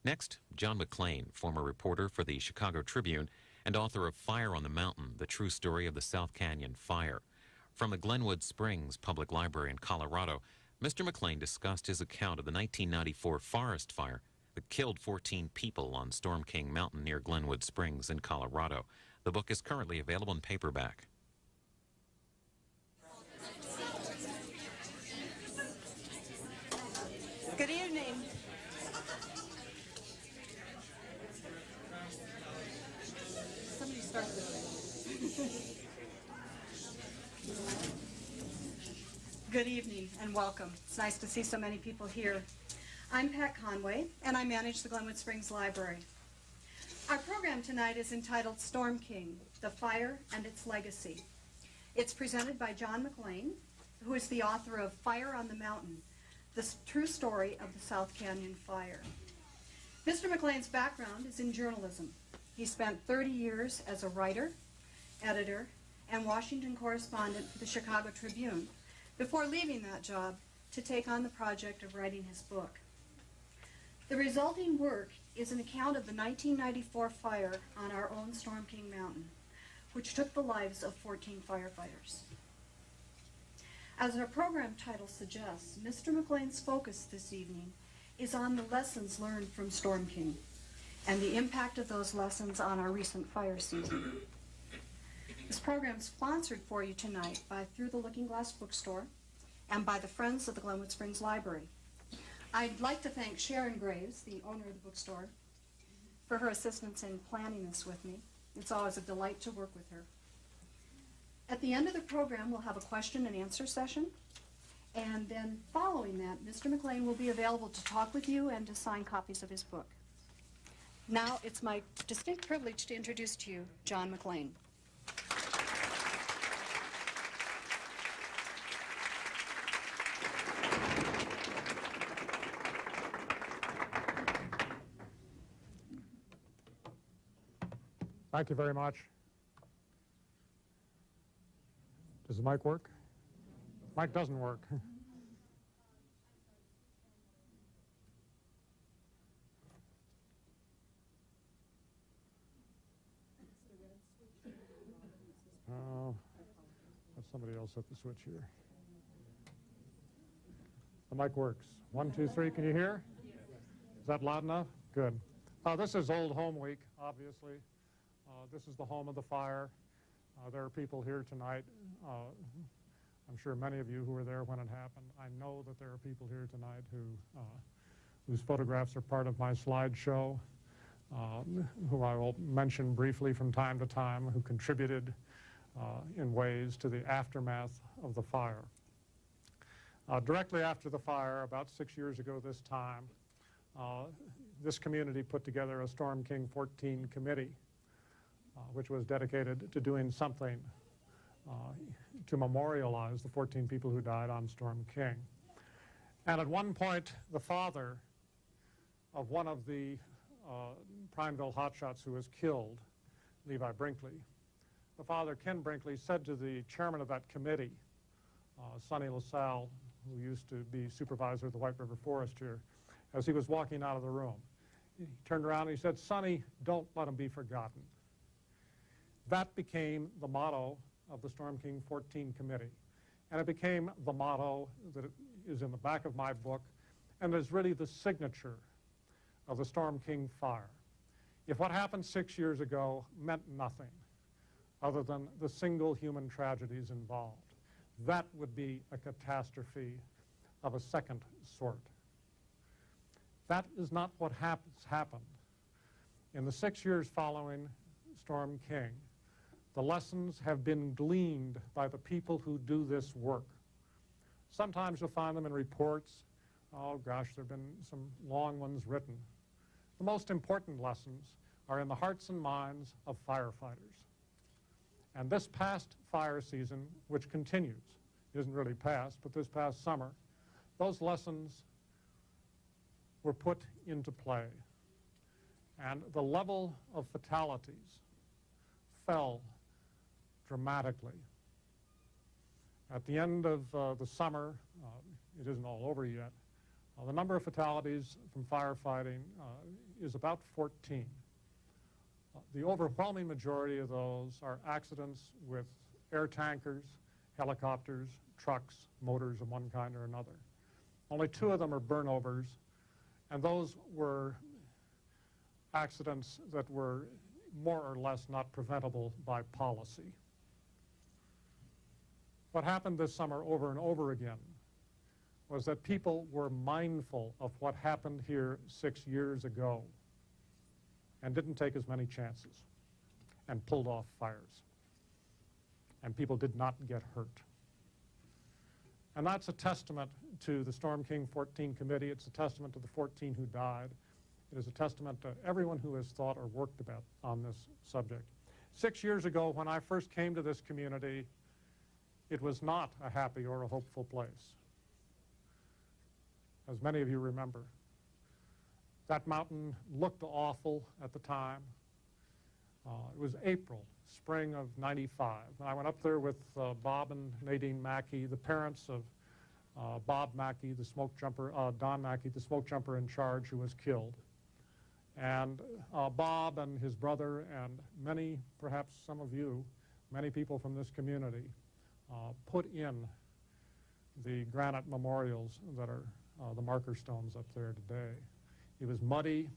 Next, John Maclean, former reporter for the Chicago Tribune and author of Fire on the Mountain, the true story of the South Canyon fire. From the Glenwood Springs Public Library in Colorado, Mr. Maclean discussed his account of the 1994 forest fire that killed 14 people on Storm King Mountain near Glenwood Springs in Colorado. The book is currently available in paperback. Good evening. Somebody start this. Good evening and welcome. It's nice to see so many people here. I'm Pat Conway, and I manage the Glenwood Springs Library. Our program tonight is entitled Storm King, The Fire and Its Legacy. It's presented by John Maclean, who is the author of Fire on the Mountain, the true story of the South Canyon fire. Mr. Maclean's background is in journalism. He spent 30 years as a writer, editor, and Washington correspondent for the Chicago Tribune before leaving that job to take on the project of writing his book. The resulting work is an account of the 1994 fire on our own Storm King Mountain, which took the lives of 14 firefighters. As our program title suggests, Mr. Maclean's focus this evening is on the lessons learned from Storm King and the impact of those lessons on our recent fire season. This program is sponsored for you tonight by Through the Looking Glass Bookstore and by the Friends of the Glenwood Springs Library. I'd like to thank Sharon Graves, the owner of the bookstore, for her assistance in planning this with me. It's always a delight to work with her. At the end of the program, we'll have a question and answer session. And then following that, Mr. Maclean will be available to talk with you and to sign copies of his book. Now, it's my distinct privilege to introduce to you John Maclean. Thank you very much. Does the mic work? Mic doesn't work. Oh, let somebody else hit the switch here. The mic works. 1, 2, 3. Can you hear? Is that loud enough? Good. This is Old Home Week, obviously. This is the home of the fire. There are people here tonight. I'm sure many of you who were there when it happened. I know that there are people here tonight whose photographs are part of my slideshow, who I will mention briefly from time to time, who contributed in ways to the aftermath of the fire. Directly after the fire, about 6 years ago this time, this community put together a Storm King 14 committee, which was dedicated to doing something to memorialize the 14 people who died on Storm King. And at one point, the father of one of the Prineville hotshots who was killed, Levi Brinkley, the father, Ken Brinkley, said to the chairman of that committee, Sonny LaSalle, who used to be supervisor of the White River Forest here, as he was walking out of the room, he turned around and he said, "Sonny, don't let him be forgotten." That became the motto of the Storm King 14 committee. And it became the motto that is in the back of my book and is really the signature of the Storm King fire. If what happened 6 years ago meant nothing other than the single human tragedies involved, that would be a catastrophe of a second sort. That is not what happened. In the 6 years following Storm King, the lessons have been gleaned by the people who do this work. Sometimes you'll find them in reports. Oh gosh, there have been some long ones written. The most important lessons are in the hearts and minds of firefighters. And this past fire season, which continues, isn't really past, but this past summer, those lessons were put into play. And the level of fatalities fell dramatically. At the end of the summer, it isn't all over yet, The number of fatalities from firefighting is about 14. The overwhelming majority of those are accidents with air tankers, helicopters, trucks, motors of one kind or another. Only 2 of them are burnovers, and those were accidents that were more or less not preventable by policy. What happened this summer over and over again was that people were mindful of what happened here 6 years ago and didn't take as many chances and pulled off fires. And people did not get hurt. And that's a testament to the Storm King 14 committee. It's a testament to the 14 who died. It is a testament to everyone who has thought or worked about on this subject. 6 years ago, when I first came to this community, it was not a happy or a hopeful place, as many of you remember. That mountain looked awful at the time. It was April, spring of '95. And I went up there with Bob and Nadine Mackey, the parents of Bob Mackey, the smoke jumper, Don Mackey, the smoke jumper in charge who was killed. And Bob and his brother and many, perhaps some of you, many people from this community put in the granite memorials that are the marker stones up there today. It was muddy.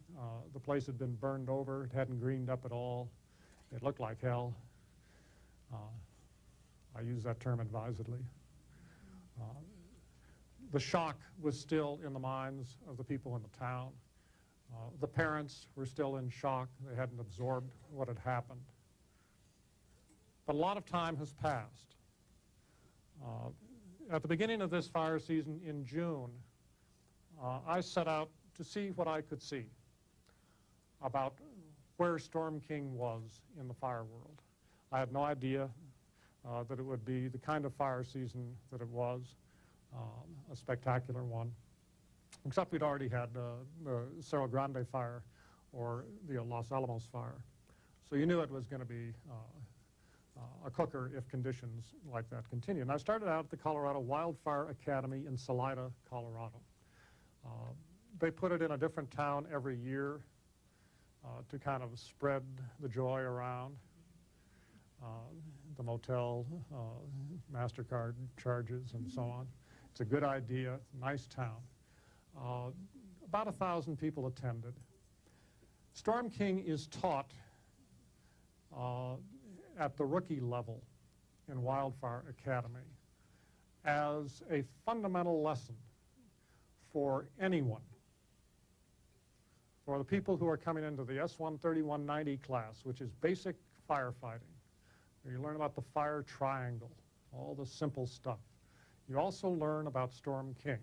The place had been burned over. It hadn't greened up at all. It looked like hell. I use that term advisedly. The shock was still in the minds of the people in the town. The parents were still in shock. They hadn't absorbed what had happened. But a lot of time has passed. At the beginning of this fire season in June, I set out to see what I could see about where Storm King was in the fire world. I had no idea that it would be the kind of fire season that it was, a spectacular one, except we'd already had the Cerro Grande fire or the Los Alamos fire. So you knew it was going to be a cooker if conditions like that continued. And I started out at the Colorado Wildfire Academy in Salida, Colorado. They put it in a different town every year to kind of spread the joy around. The motel, MasterCard charges and so on. It's a good idea, nice town. About 1,000 people attended. Storm King is taught at the rookie level in Wildfire Academy as a fundamental lesson for anyone, for the people who are coming into the S13190 class, which is basic firefighting. You learn about the fire triangle, all the simple stuff. You also learn about Storm King.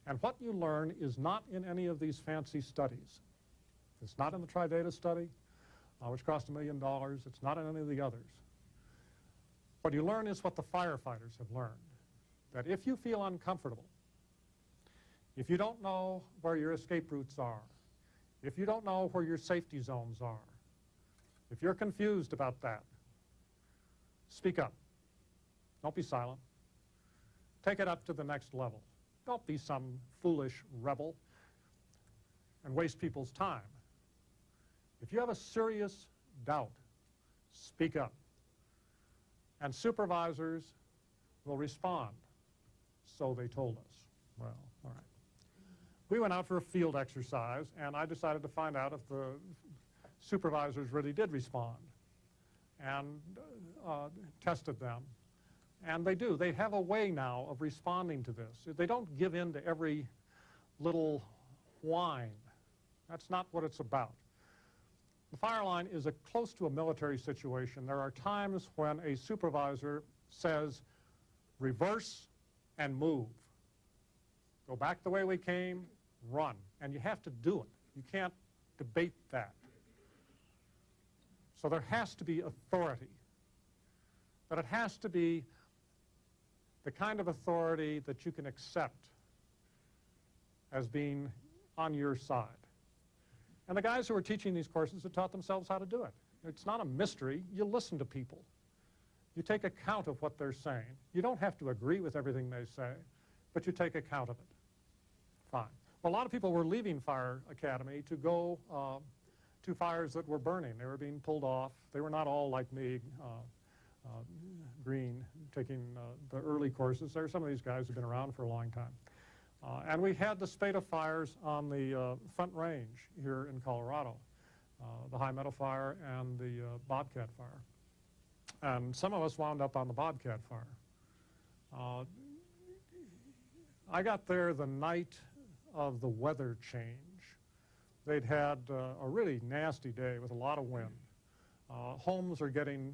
And what you learn is not in any of these fancy studies. It's not in the Tri-Data study, which cost $1 million. It's not in any of the others. What you learn is what the firefighters have learned, that if you feel uncomfortable, if you don't know where your escape routes are, if you don't know where your safety zones are, if you're confused about that, speak up. Don't be silent. Take it up to the next level. Don't be some foolish rebel and waste people's time. If you have a serious doubt, speak up. And supervisors will respond. So they told us. Well, all right. We went out for a field exercise, and I decided to find out if the supervisors really did respond, and tested them. And they do. They have a way now of responding to this. They don't give in to every little whine. That's not what it's about. The fire line is close to a military situation. There are times when a supervisor says, reverse and move. Go back the way we came, run. And you have to do it. You can't debate that. So there has to be authority. But it has to be the kind of authority that you can accept as being on your side. And the guys who are teaching these courses have taught themselves how to do it. It's not a mystery. You listen to people. You take account of what they're saying. You don't have to agree with everything they say, but you take account of it. Fine. Well, a lot of people were leaving Fire Academy to go to fires that were burning. They were being pulled off. They were not all like me, green, taking the early courses. There are some of these guys who've been around for a long time. And we had the spate of fires on the Front Range here in Colorado, the High Meadow Fire and the Bobcat Fire. And some of us wound up on the Bobcat Fire. I got there the night of the weather change. They'd had a really nasty day with a lot of wind. Homes are getting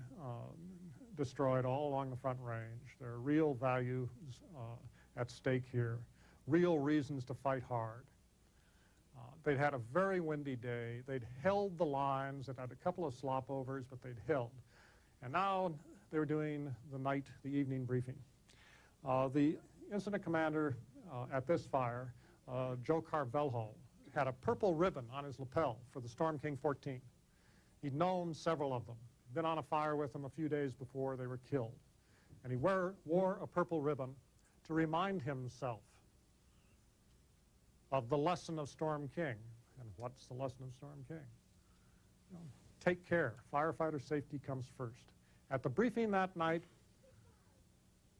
destroyed all along the Front Range. There are real values at stake here, real reasons to fight hard. They'd had a very windy day. They'd held the lines. They'd had a couple of slopovers, but they'd held. And now they were doing the evening briefing. The incident commander at this fire, Joe Carvelho, had a purple ribbon on his lapel for the Storm King 14. He'd known several of them, been on a fire with them a few days before they were killed. And he wore a purple ribbon to remind himself of the lesson of Storm King. And what's the lesson of Storm King? You know, take care. Firefighter safety comes first. At the briefing that night,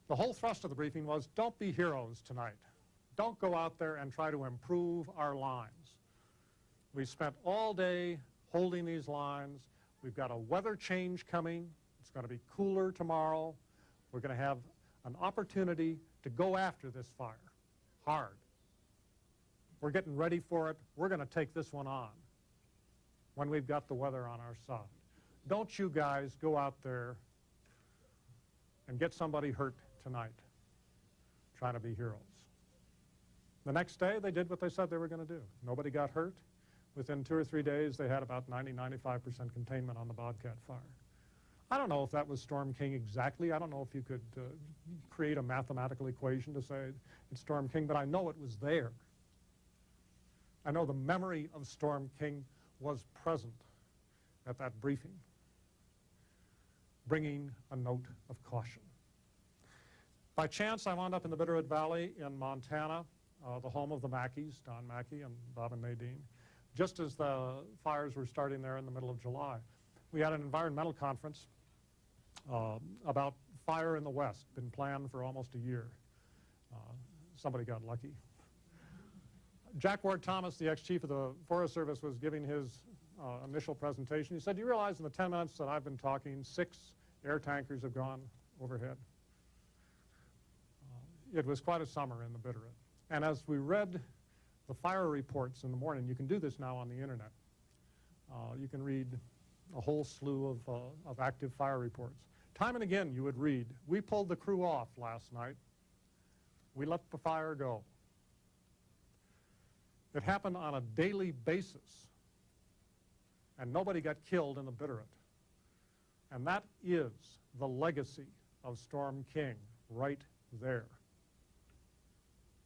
the whole thrust of the briefing was, don't be heroes tonight. Don't go out there and try to improve our lines. We spent all day holding these lines. We've got a weather change coming. It's going to be cooler tomorrow. We're going to have an opportunity to go after this fire hard. We're getting ready for it. We're going to take this one on when we've got the weather on our side. Don't you guys go out there and get somebody hurt tonight trying to be heroes. The next day, they did what they said they were going to do. Nobody got hurt. Within 2 or 3 days, they had about 90–95% containment on the Bobcat fire. I don't know if that was Storm King exactly. I don't know if you could create a mathematical equation to say it's Storm King, but I know it was there. I know the memory of Storm King was present at that briefing, bringing a note of caution. By chance, I wound up in the Bitterroot Valley in Montana, the home of the Mackeys, Don Mackey and Bob and Nadine, just as the fires were starting there in the middle of July. We had an environmental conference about fire in the West, been planned for almost a year. Somebody got lucky. Jack Ward Thomas, the ex-chief of the Forest Service, was giving his initial presentation. He said, do you realize in the 10 minutes that I've been talking, 6 air tankers have gone overhead? It was quite a summer in the Bitterroot. And as we read the fire reports in the morning, you can do this now on the internet. You can read a whole slew of active fire reports. Time and again you would read, we pulled the crew off last night. We let the fire go. It happened on a daily basis, and nobody got killed in the Bitterroot. And that is the legacy of Storm King right there.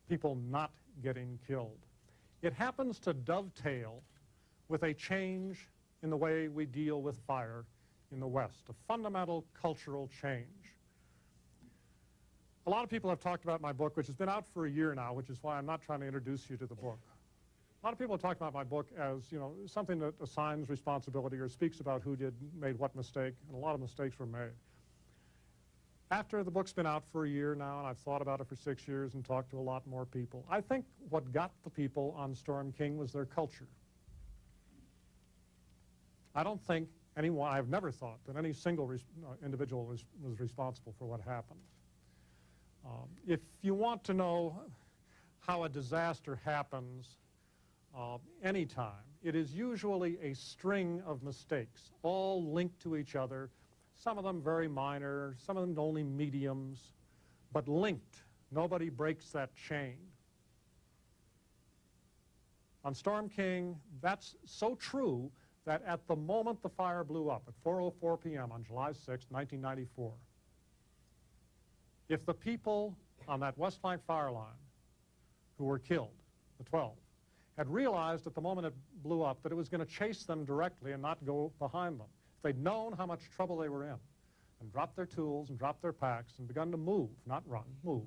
People not getting killed. It happens to dovetail with a change in the way we deal with fire in the West, a fundamental cultural change. A lot of people have talked about my book, which has been out for a year now, which is why I'm not trying to introduce you to the book. A lot of people have talked about my book as, you know, something that assigns responsibility or speaks about who made what mistake, and a lot of mistakes were made. After the book's been out for a year now, and I've thought about it for 6 years and talked to a lot more people, I think what got the people on Storm King was their culture. I don't think anyone, I've never thought that any single individual was responsible for what happened. If you want to know how a disaster happens anytime, it is usually a string of mistakes, all linked to each other, some of them very minor, some of them only mediums, but linked. Nobody breaks that chain. On Storm King, that's so true that at the moment the fire blew up, at 4:04 p.m. on July 6, 1994, if the people on that West Flank fire line who were killed, the 12, had realized at the moment it blew up that it was going to chase them directly and not go behind them, if they'd known how much trouble they were in, and dropped their tools and dropped their packs and begun to move, not run, move,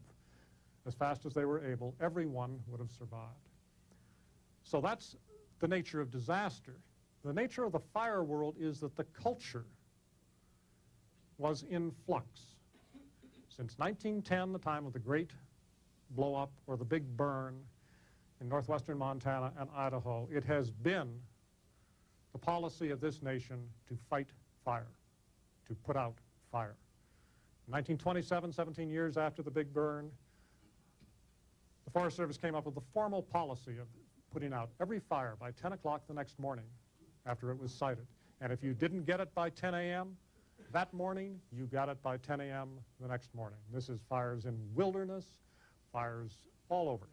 as fast as they were able, everyone would have survived. So that's the nature of disaster. The nature of the fire world is that the culture was in flux. Since 1910, the time of the great blow-up or the big burn in northwestern Montana and Idaho, it has been the policy of this nation to fight fire, to put out fire. In 1927, 17 years after the big burn, the Forest Service came up with the formal policy of putting out every fire by 10 o'clock the next morning after it was sighted. And if you didn't get it by 10 a.m. that morning, you got it by 10 a.m. the next morning. This is fires in wilderness, fires all over.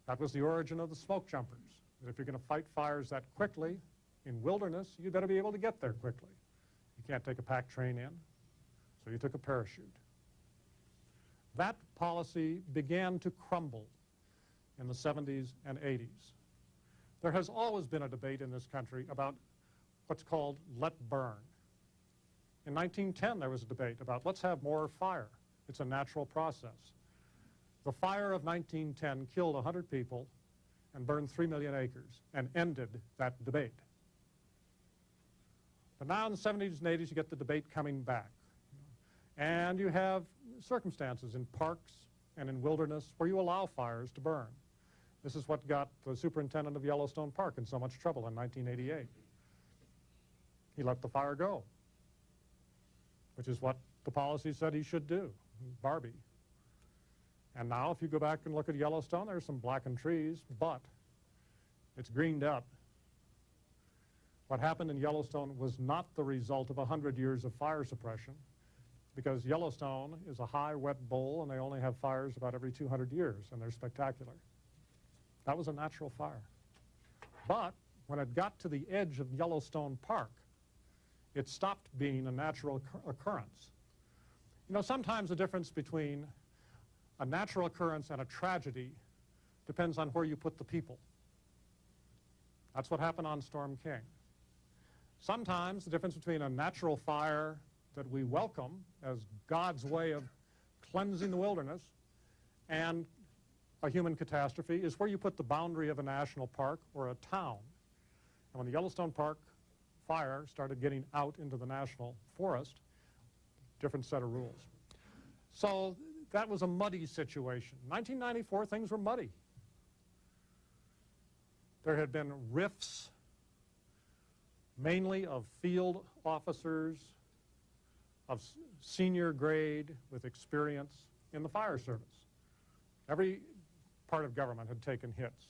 That was the origin of the smoke jumpers. That if you're going to fight fires that quickly in wilderness, you better be able to get there quickly. You can't take a pack train in, so you took a parachute. That policy began to crumble in the 70s and 80s. There has always been a debate in this country about what's called let burn. In 1910, there was a debate about let's have more fire. It's a natural process. The fire of 1910 killed 100 people and burned 3 million acres and ended that debate. But now in the 70s and 80s, you get the debate coming back. And you have circumstances in parks and in wilderness where you allow fires to burn. This is what got the superintendent of Yellowstone Park in so much trouble in 1988. He let the fire go, which is what the policy said he should do, Barbie. And now if you go back and look at Yellowstone, there's some blackened trees, but it's greened up. What happened in Yellowstone was not the result of 100 years of fire suppression, because Yellowstone is a high, wet bowl, and they only have fires about every 200 years, and they're spectacular. That was a natural fire. But when it got to the edge of Yellowstone Park, it stopped being a natural occurrence. You know, sometimes the difference between a natural occurrence and a tragedy depends on where you put the people. That's what happened on Storm King. Sometimes the difference between a natural fire that we welcome as God's way of cleansing the wilderness and a human catastrophe is where you put the boundary of a national park or a town. And when the Yellowstone Park fire started getting out into the national forest, different set of rules. So that was a muddy situation. In 1994, things were muddy. There had been rifts, mainly of field officers, of senior grade with experience in the fire service. Every part of government had taken hits.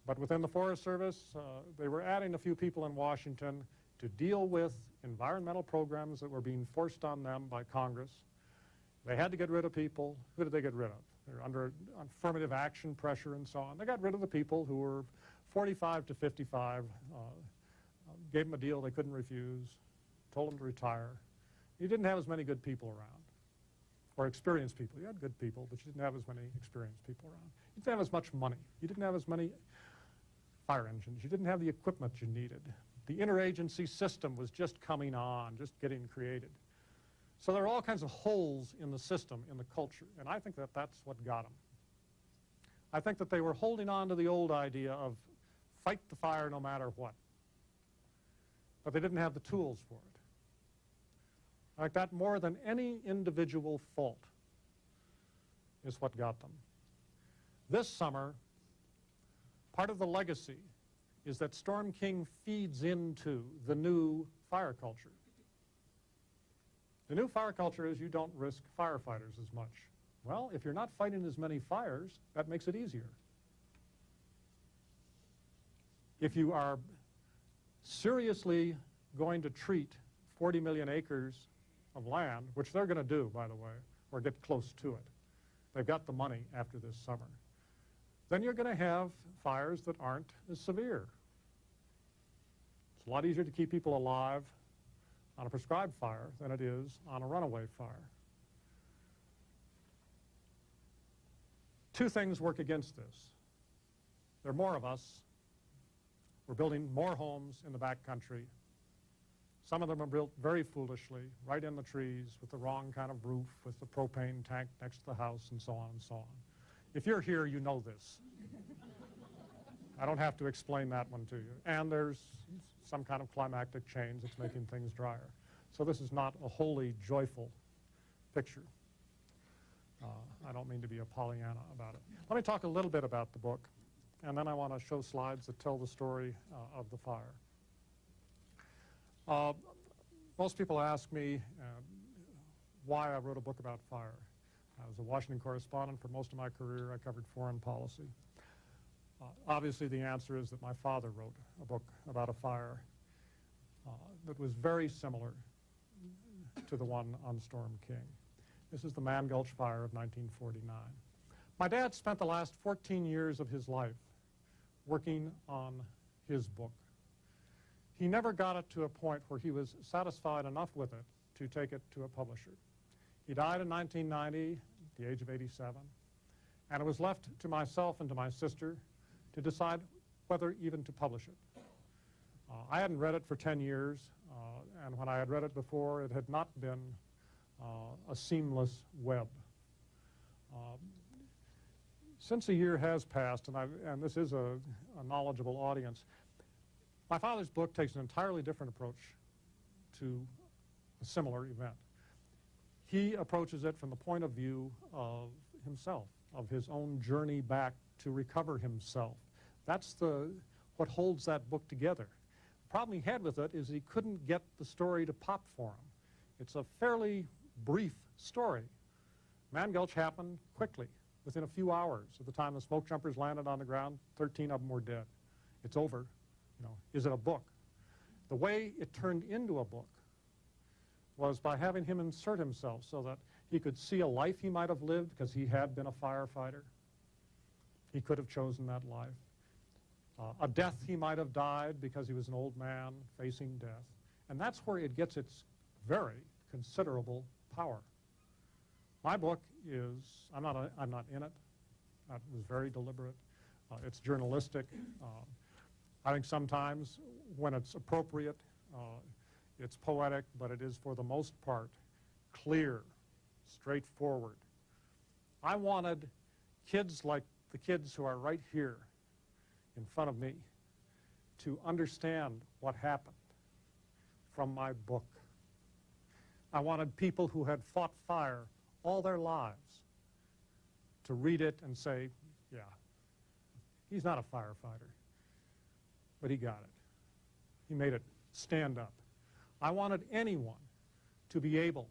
But within the Forest Service, they were adding a few people in Washington to deal with environmental programs that were being forced on them by Congress. They had to get rid of people. Who did they get rid of? They were under affirmative action pressure and so on. They got rid of the people who were 45 to 55, gave them a deal they couldn't refuse, told them to retire. You didn't have as many good people around, or experienced people. You had good people, but you didn't have as many experienced people around. You didn't have as much money. You didn't have as many fire engines. You didn't have the equipment you needed. The interagency system was just coming on, just getting created. So there are all kinds of holes in the system, in the culture, and I think that that's what got them. I think that they were holding on to the old idea of fight the fire no matter what, but they didn't have the tools for it. Like that, more than any individual fault, is what got them. This summer, part of the legacy is that Storm King feeds into the new fire culture. The new fire culture is you don't risk firefighters as much. Well, if you're not fighting as many fires, that makes it easier. If you are seriously going to treat 40 million acres of land, which they're going to do, by the way, or get close to it, they've got the money after this summer, then you're going to have fires that aren't as severe. It's a lot easier to keep people alive on a prescribed fire than it is on a runaway fire. Two things work against this. There are more of us. We're building more homes in the back country. Some of them are built very foolishly, right in the trees, with the wrong kind of roof, with the propane tank next to the house, and so on and so on. If you're here, you know this. I don't have to explain that one to you. And there's some kind of climactic change that's making things drier. So this is not a wholly joyful picture. I don't mean to be a Pollyanna about it. Let me talk a little bit about the book, and then I want to show slides that tell the story of the fire. Most people ask me why I wrote a book about fire. I was a Washington correspondent for most of my career. I covered foreign policy. Obviously, the answer is that my father wrote a book about a fire that was very similar to the one on Storm King. This is the Man Gulch Fire of 1949. My dad spent the last 14 years of his life working on his book. He never got it to a point where he was satisfied enough with it to take it to a publisher. He died in 1990 at the age of 87, and it was left to myself and to my sister to decide whether even to publish it. I hadn't read it for 10 years, and when I had read it before, it had not been a seamless web. Since a year has passed, and this is a knowledgeable audience, my father's book takes an entirely different approach to a similar event. He approaches it from the point of view of himself, of his own journey back to recover himself. That's what holds that book together. The problem he had with it is he couldn't get the story to pop for him. It's a fairly brief story. Man Gulch happened quickly, within a few hours. At the time the smoke jumpers landed on the ground, 13 of them were dead. It's over. You know, is it a book? The way it turned into a book was by having him insert himself so that he could see a life he might have lived because he had been a firefighter. He could have chosen that life. A death he might have died because he was an old man facing death. And that's where it gets its very considerable power. My book is, I'm not in it. That was very deliberate. It's journalistic. I think sometimes when it's appropriate, it's poetic, but it is for the most part clear, straightforward. I wanted kids like the kids who are right here in front of me to understand what happened from my book. I wanted people who had fought fire all their lives to read it and say, yeah, he's not a firefighter, but he got it. He made it stand up. I wanted anyone to be able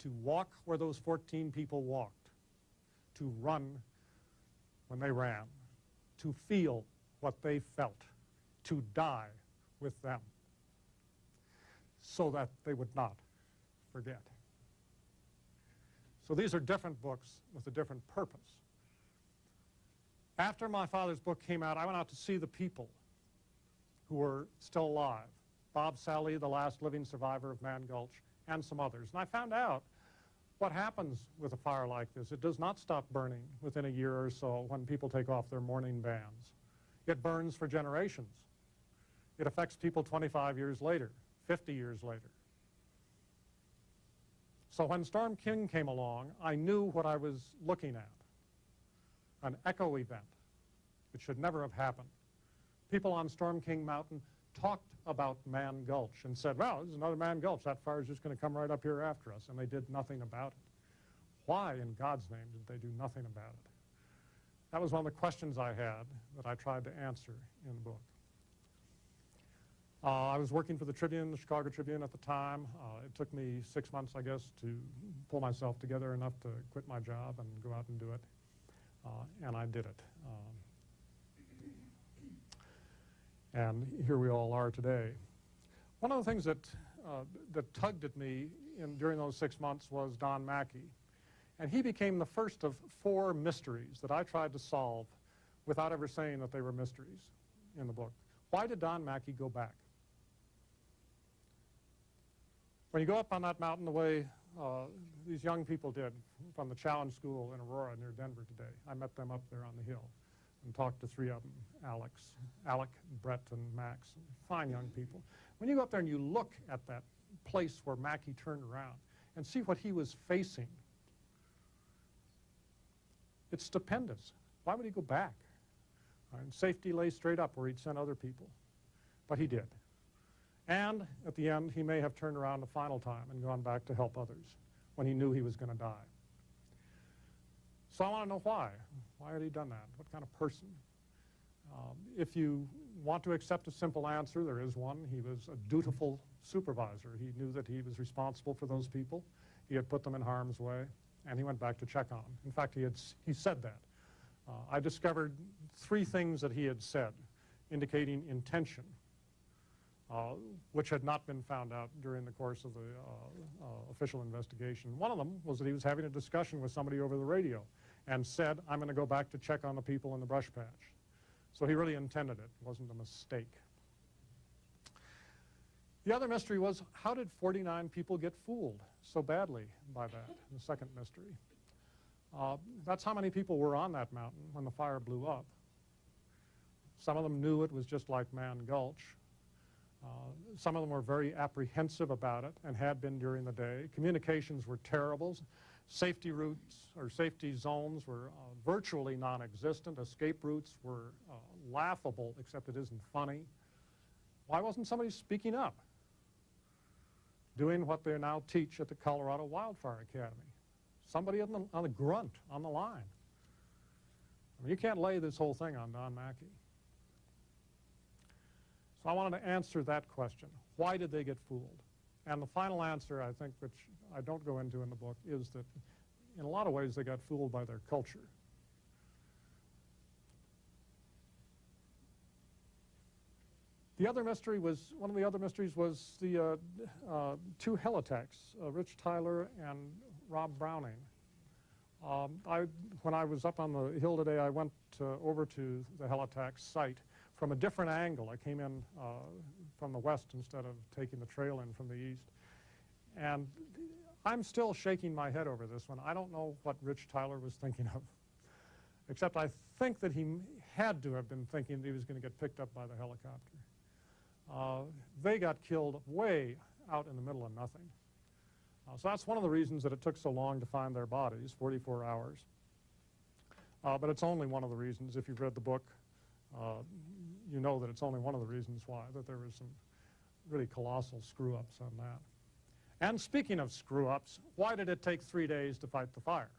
to walk where those 14 people walked, to run when they ran, to feel what they felt, to die with them, so that they would not forget. So these are different books with a different purpose. After my father's book came out, I went out to see the people who were still alive. Bob Sally, the last living survivor of Man Gulch, and some others. And I found out what happens with a fire like this. It does not stop burning within a year or so when people take off their mourning bands. It burns for generations. It affects people 25 years later, 50 years later. So when Storm King came along, I knew what I was looking at, an echo event. It should never have happened. People on Storm King Mountain talked about Man Gulch and said, well, this is another Man Gulch. That fire is just going to come right up here after us. And they did nothing about it. Why, in God's name, did they do nothing about it? That was one of the questions I had that I tried to answer in the book. I was working for the Tribune, the Chicago Tribune at the time. It took me 6 months, I guess, to pull myself together enough to quit my job and go out and do it. And I did it. And here we all are today. One of the things that tugged at me during those 6 months was Don Mackey. And he became the first of 4 mysteries that I tried to solve without ever saying that they were mysteries in the book. Why did Don Mackey go back? When you go up on that mountain the way these young people did from the Challenge School in Aurora near Denver today, I met them up there on the hill and talked to 3 of them, Alec, Brett, and Max, fine young people. When you go up there and you look at that place where Mackey turned around and see what he was facing, it's stupendous. Why would he go back? And safety lay straight up where he'd sent other people, but he did. And at the end, he may have turned around the final time and gone back to help others when he knew he was going to die. So I want to know why. Why had he done that? What kind of person? If you want to accept a simple answer, there is one. He was a dutiful supervisor. He knew that he was responsible for those people. He had put them in harm's way, and he went back to check on them. In fact, he said that. I discovered 3 things that he had said indicating intention, which had not been found out during the course of the official investigation. One of them was that he was having a discussion with somebody over the radio and said, I'm going to go back to check on the people in the brush patch. So he really intended it. It wasn't a mistake. The other mystery was, how did 49 people get fooled so badly by that? The second mystery. That's how many people were on that mountain when the fire blew up. Some of them knew it was just like Man Gulch. Some of them were very apprehensive about it and had been during the day. Communications were terrible. Safety routes or safety zones were virtually non-existent. Escape routes were laughable, except it isn't funny. Why wasn't somebody speaking up? Doing what they now teach at the Colorado Wildfire Academy. Somebody on the grunt, on the line. I mean, you can't lay this whole thing on Don Mackey. So I wanted to answer that question. Why did they get fooled? And the final answer, I think, which I don't go into in the book, is that in a lot of ways they got fooled by their culture. The other mystery was, one of the other mysteries was the 2 helitechs, Rich Tyler and Rob Browning. When I was up on the hill today, I went over to the helitech site from a different angle. I came in from the west instead of taking the trail in from the east. And I'm still shaking my head over this one. I don't know what Rich Tyler was thinking of, except I think that he had to have been thinking that he was going to get picked up by the helicopter. They got killed way out in the middle of nothing. So that's one of the reasons that it took so long to find their bodies, 44 hours. But it's only one of the reasons. If you've read the book, you know that it's only one of the reasons why, that there was some really colossal screw-ups on that. And speaking of screw-ups, why did it take 3 days to fight the fire,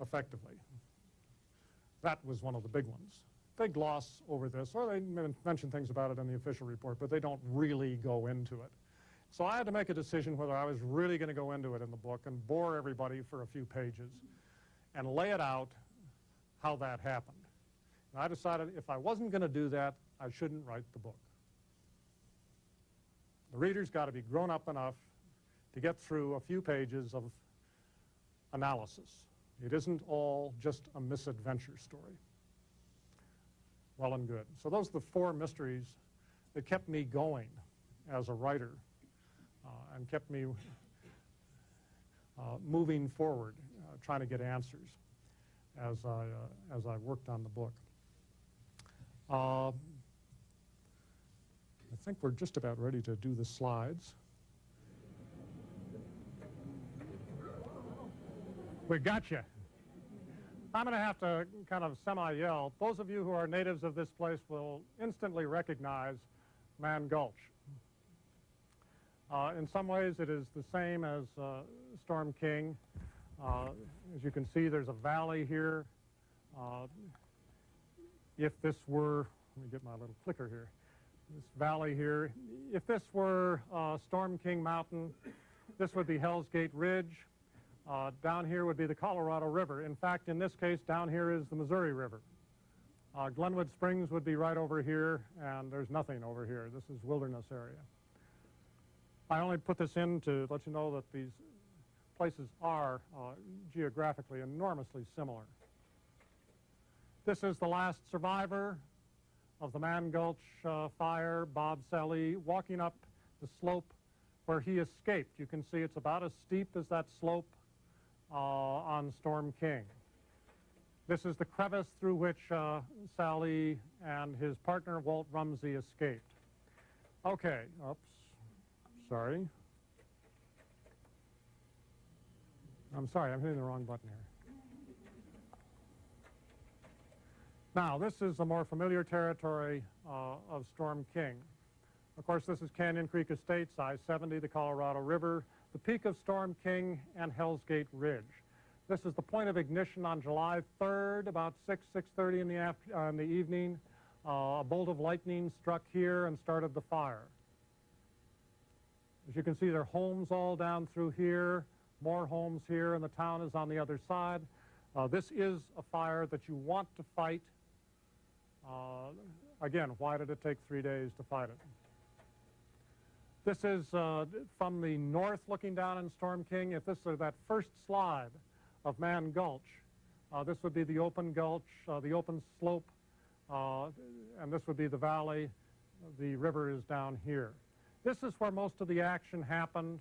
effectively? That was one of the big ones. They gloss over this, or they mention things about it in the official report, but they don't really go into it. So I had to make a decision whether I was really going to go into it in the book and bore everybody for a few pages and lay it out how that happened. And I decided if I wasn't going to do that, I shouldn't write the book. The reader's got to be grown up enough to get through a few pages of analysis. It isn't all just a misadventure story. Well and good. So those are the 4 mysteries that kept me going as a writer and kept me moving forward, trying to get answers as I worked on the book. I think we're just about ready to do the slides. We got you. I'm going to have to kind of semi-yell. Those of you who are natives of this place will instantly recognize Man Gulch. In some ways, it is the same as Storm King. As you can see, there's a valley here. If this were, let me get my little clicker here, this valley here, if this were Storm King Mountain, this would be Hell's Gate Ridge. Down here would be the Colorado River. In fact, in this case, down here is the Missouri River. Glenwood Springs would be right over here, and there's nothing over here. This is wilderness area. I only put this in to let you know that these places are geographically enormously similar. This is the last survivor of the Man Gulch fire, Bob Sallee, walking up the slope where he escaped. You can see it's about as steep as that slope on Storm King. This is the crevice through which Sallee and his partner Walt Rumsey escaped. Okay, oops, sorry. I'm sorry, I'm hitting the wrong button here. Now, this is the more familiar territory of Storm King. Of course, this is Canyon Creek Estates, I-70, the Colorado River, the peak of Storm King, and Hell's Gate Ridge. This is the point of ignition on July 3rd, about 6:30 in the evening. A bolt of lightning struck here and started the fire. As you can see, there are homes all down through here, more homes here, and the town is on the other side. This is a fire that you want to fight. Again, why did it take 3 days to fight it? This is from the north looking down in Storm King. If this is that first slide of Man Gulch, this would be the open gulch, the open slope, and this would be the valley. The river is down here. This is where most of the action happened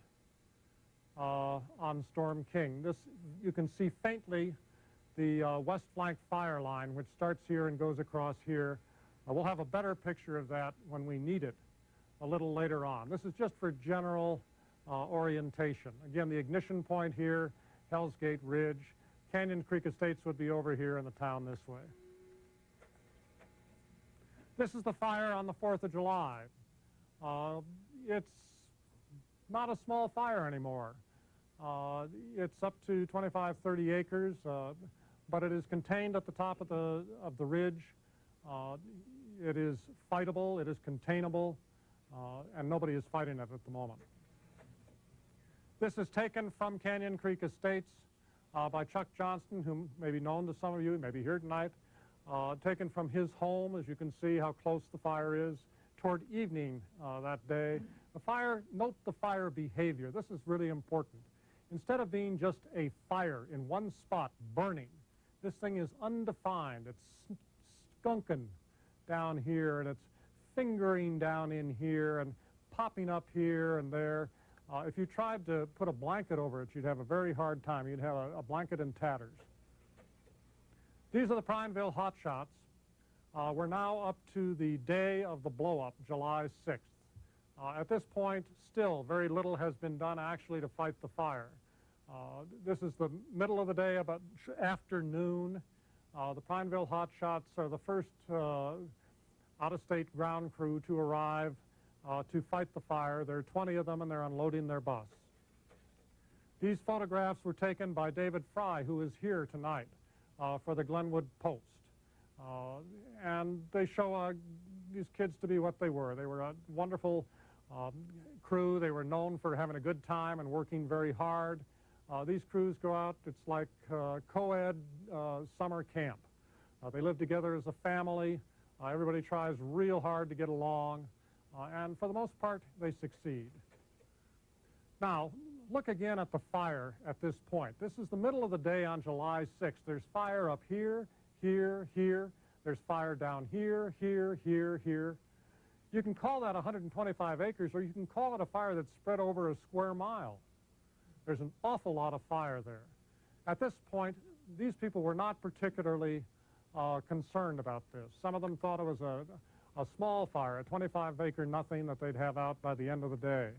on Storm King. This, you can see faintly the west flank fire line, which starts here and goes across here. We'll have a better picture of that when we need it a little later on. This is just for general orientation. Again, the ignition point here, Hell's Gate Ridge. Canyon Creek Estates would be over here in the town this way. This is the fire on the 4th of July. It's not a small fire anymore. It's up to 25, 30 acres, but it is contained at the top of the ridge. It is fightable, it is containable, and nobody is fighting it at the moment. This is taken from Canyon Creek Estates by Chuck Johnston, who may be known to some of you, may be here tonight. Taken from his home, as you can see how close the fire is, toward evening that day. The fire, note the fire behavior. This is really important. Instead of being just a fire in one spot burning, this thing is undefined. It's skunking down here, and it's fingering down in here and popping up here and there. If you tried to put a blanket over it, you'd have a very hard time. You'd have a blanket in tatters. These are the Prineville hotshots. We're now up to the day of the blow-up, July 6th. At this point, still very little has been done actually to fight the fire. This is the middle of the day, about afternoon. The Prineville hotshots are the first out-of-state ground crew to arrive to fight the fire. There are 20 of them, and they're unloading their bus. These photographs were taken by David Fry, who is here tonight for the Glenwood Post. And they show these kids to be what they were. They were a wonderful crew. They were known for having a good time and working very hard. These crews go out, it's like co-ed summer camp. They live together as a family. Everybody tries real hard to get along. And for the most part, they succeed. Now, look again at the fire at this point. This is the middle of the day on July 6th. There's fire up here, here, here. There's fire down here, here, here, here. You can call that 125 acres, or you can call it a fire that's spread over a square mile. There's an awful lot of fire there. At this point, these people were not particularly concerned about this. Some of them thought it was a small fire, a 25-acre nothing that they'd have out by the end of the day.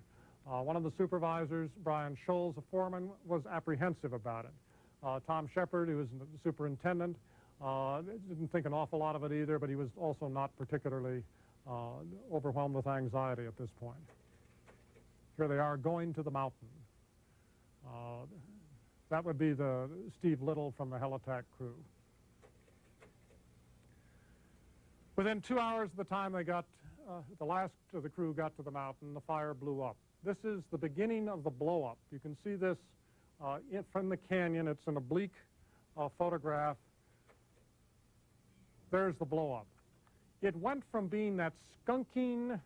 One of the supervisors, Brian Scholes, a foreman, was apprehensive about it. Tom Shepard, who was the superintendent, didn't think an awful lot of it either, but he was also not particularly overwhelmed with anxiety at this point. Here they are going to the mountain. That would be the Steve Little from the Helitack crew. Within 2 hours of the time they got, the last of the crew got to the mountain, the fire blew up. This is the beginning of the blow-up. You can see this from the canyon. It's an oblique photograph. There's the blow-up. It went from being that skunking,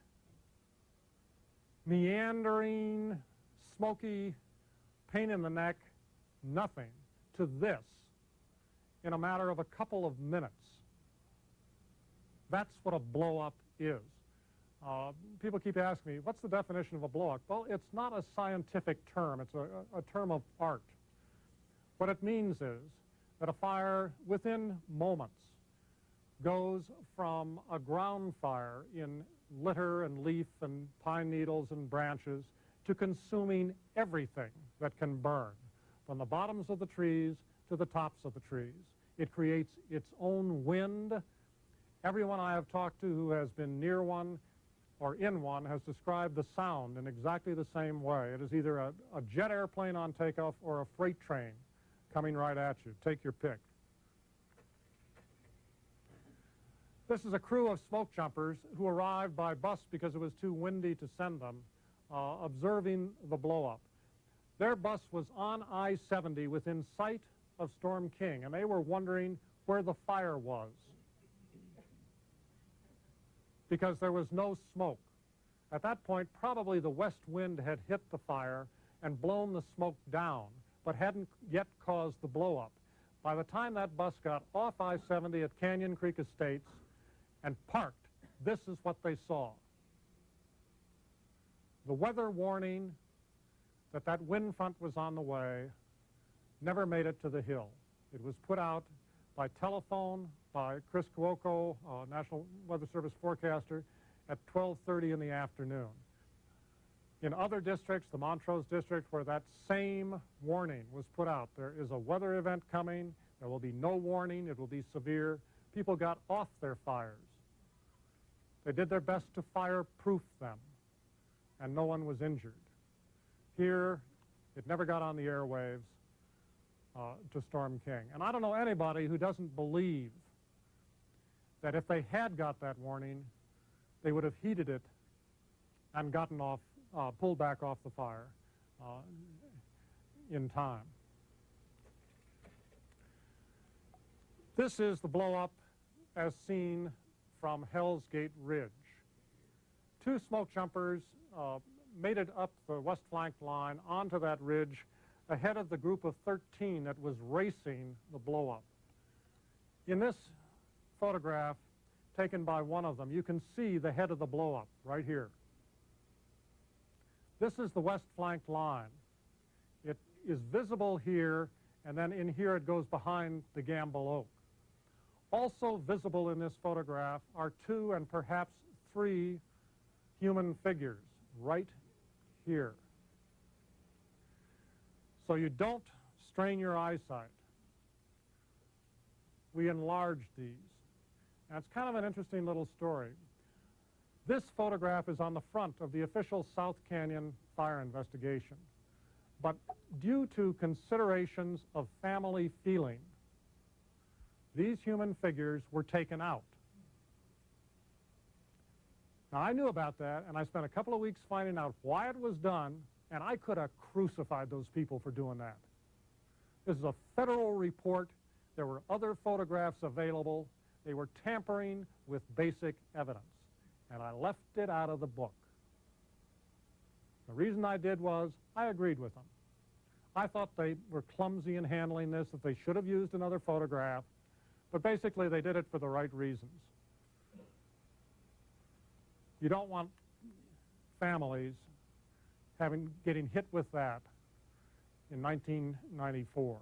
meandering, smoky, pain in the neck, nothing, to this in a matter of a couple of minutes. That's what a blow-up is. People keep asking me, what's the definition of a blow-up? Well, it's not a scientific term. It's a term of art. What it means is that a fire, within moments, goes from a ground fire in litter and leaf and pine needles and branches to consuming everything that can burn, from the bottoms of the trees to the tops of the trees. It creates its own wind Everyone I have talked to who has been near one or in one has described the sound in exactly the same way. It is either a jet airplane on takeoff or a freight train coming right at you. Take your pick. This is a crew of smoke jumpers who arrived by bus because it was too windy to send them, observing the blow-up. Their bus was on I-70 within sight of Storm King, and they were wondering where the fire was because there was no smoke. At that point, probably the west wind had hit the fire and blown the smoke down, but hadn't yet caused the blow-up. By the time that bus got off I-70 at Canyon Creek Estates and parked, this is what they saw. The weather warning that that wind front was on the way never made it to the hill. It was put out by telephone by Chris Cuoco, National Weather Service forecaster, at 12:30 in the afternoon. In other districts, the Montrose district, where that same warning was put out, there is a weather event coming, there will be no warning, it will be severe. People got off their fires. They did their best to fireproof them, and no one was injured. Here, it never got on the airwaves to Storm King. And I don't know anybody who doesn't believe that if they had got that warning, they would have heeded it and gotten off, pulled back off the fire in time. This is the blow-up as seen from Hell's Gate Ridge. Two smoke jumpers made it up the west flank line onto that ridge ahead of the group of 13 that was racing the blow-up. In this photograph taken by one of them, you can see the head of the blow-up right here. This is the west flank line. It is visible here, and then in here it goes behind the Gamble Oak. Also visible in this photograph are 2 and perhaps 3 human figures right here. So you don't strain your eyesight. We enlarged these. And it's kind of an interesting little story. This photograph is on the front of the official South Canyon fire investigation. But due to considerations of family feeling, these human figures were taken out. Now, I knew about that, and I spent a couple of weeks finding out why it was done, and I could have crucified those people for doing that. This is a federal report. There were other photographs available. They were tampering with basic evidence, and I left it out of the book. The reason I did was I agreed with them. I thought they were clumsy in handling this, that they should have used another photograph, but basically they did it for the right reasons. You don't want families getting hit with that in 1994.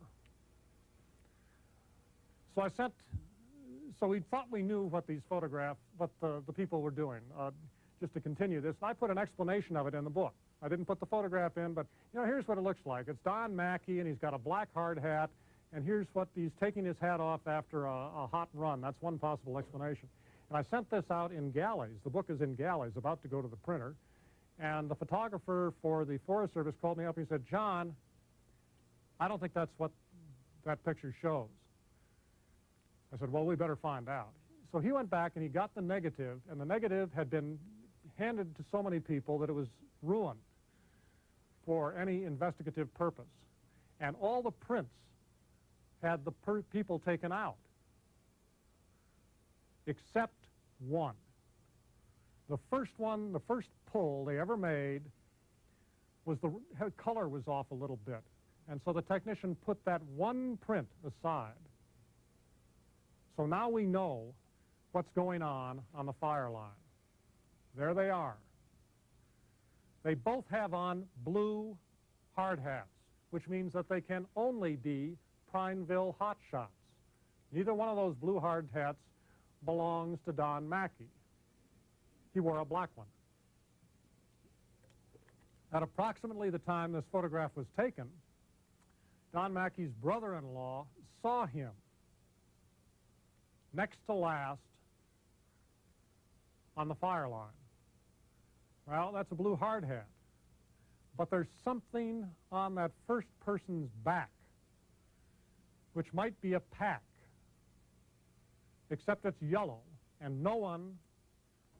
So we thought we knew what these photographs, what the people were doing. Just to continue this, and I put an explanation of it in the book. I didn't put the photograph in, but here's what it looks like. It's Don Mackey, and he's got a black hard hat, and here's what he's taking his hat off after a hot run. That's one possible explanation. And I sent this out in galleys. The book is in galleys, about to go to the printer. And the photographer for the Forest Service called me up and he said, "John, I don't think that's what that picture shows." I said, "Well, we better find out." So he went back and he got the negative, and the negative had been handed to so many people that it was ruined for any investigative purpose. And all the prints had the people taken out, except one. The first one, the first pull they ever made, was the color was off a little bit. And so the technician put that one print aside. So now we know what's going on the fire line. There they are. They both have on blue hard hats, which means that they can only be Prineville hotshots. Neither one of those blue hard hats belongs to Don Mackey. He wore a black one. At approximately the time this photograph was taken, Don Mackey's brother-in-law saw him next to last on the fire line? Well, that's a blue hard hat. But there's something on that first person's back which might be a pack, except it's yellow, and no one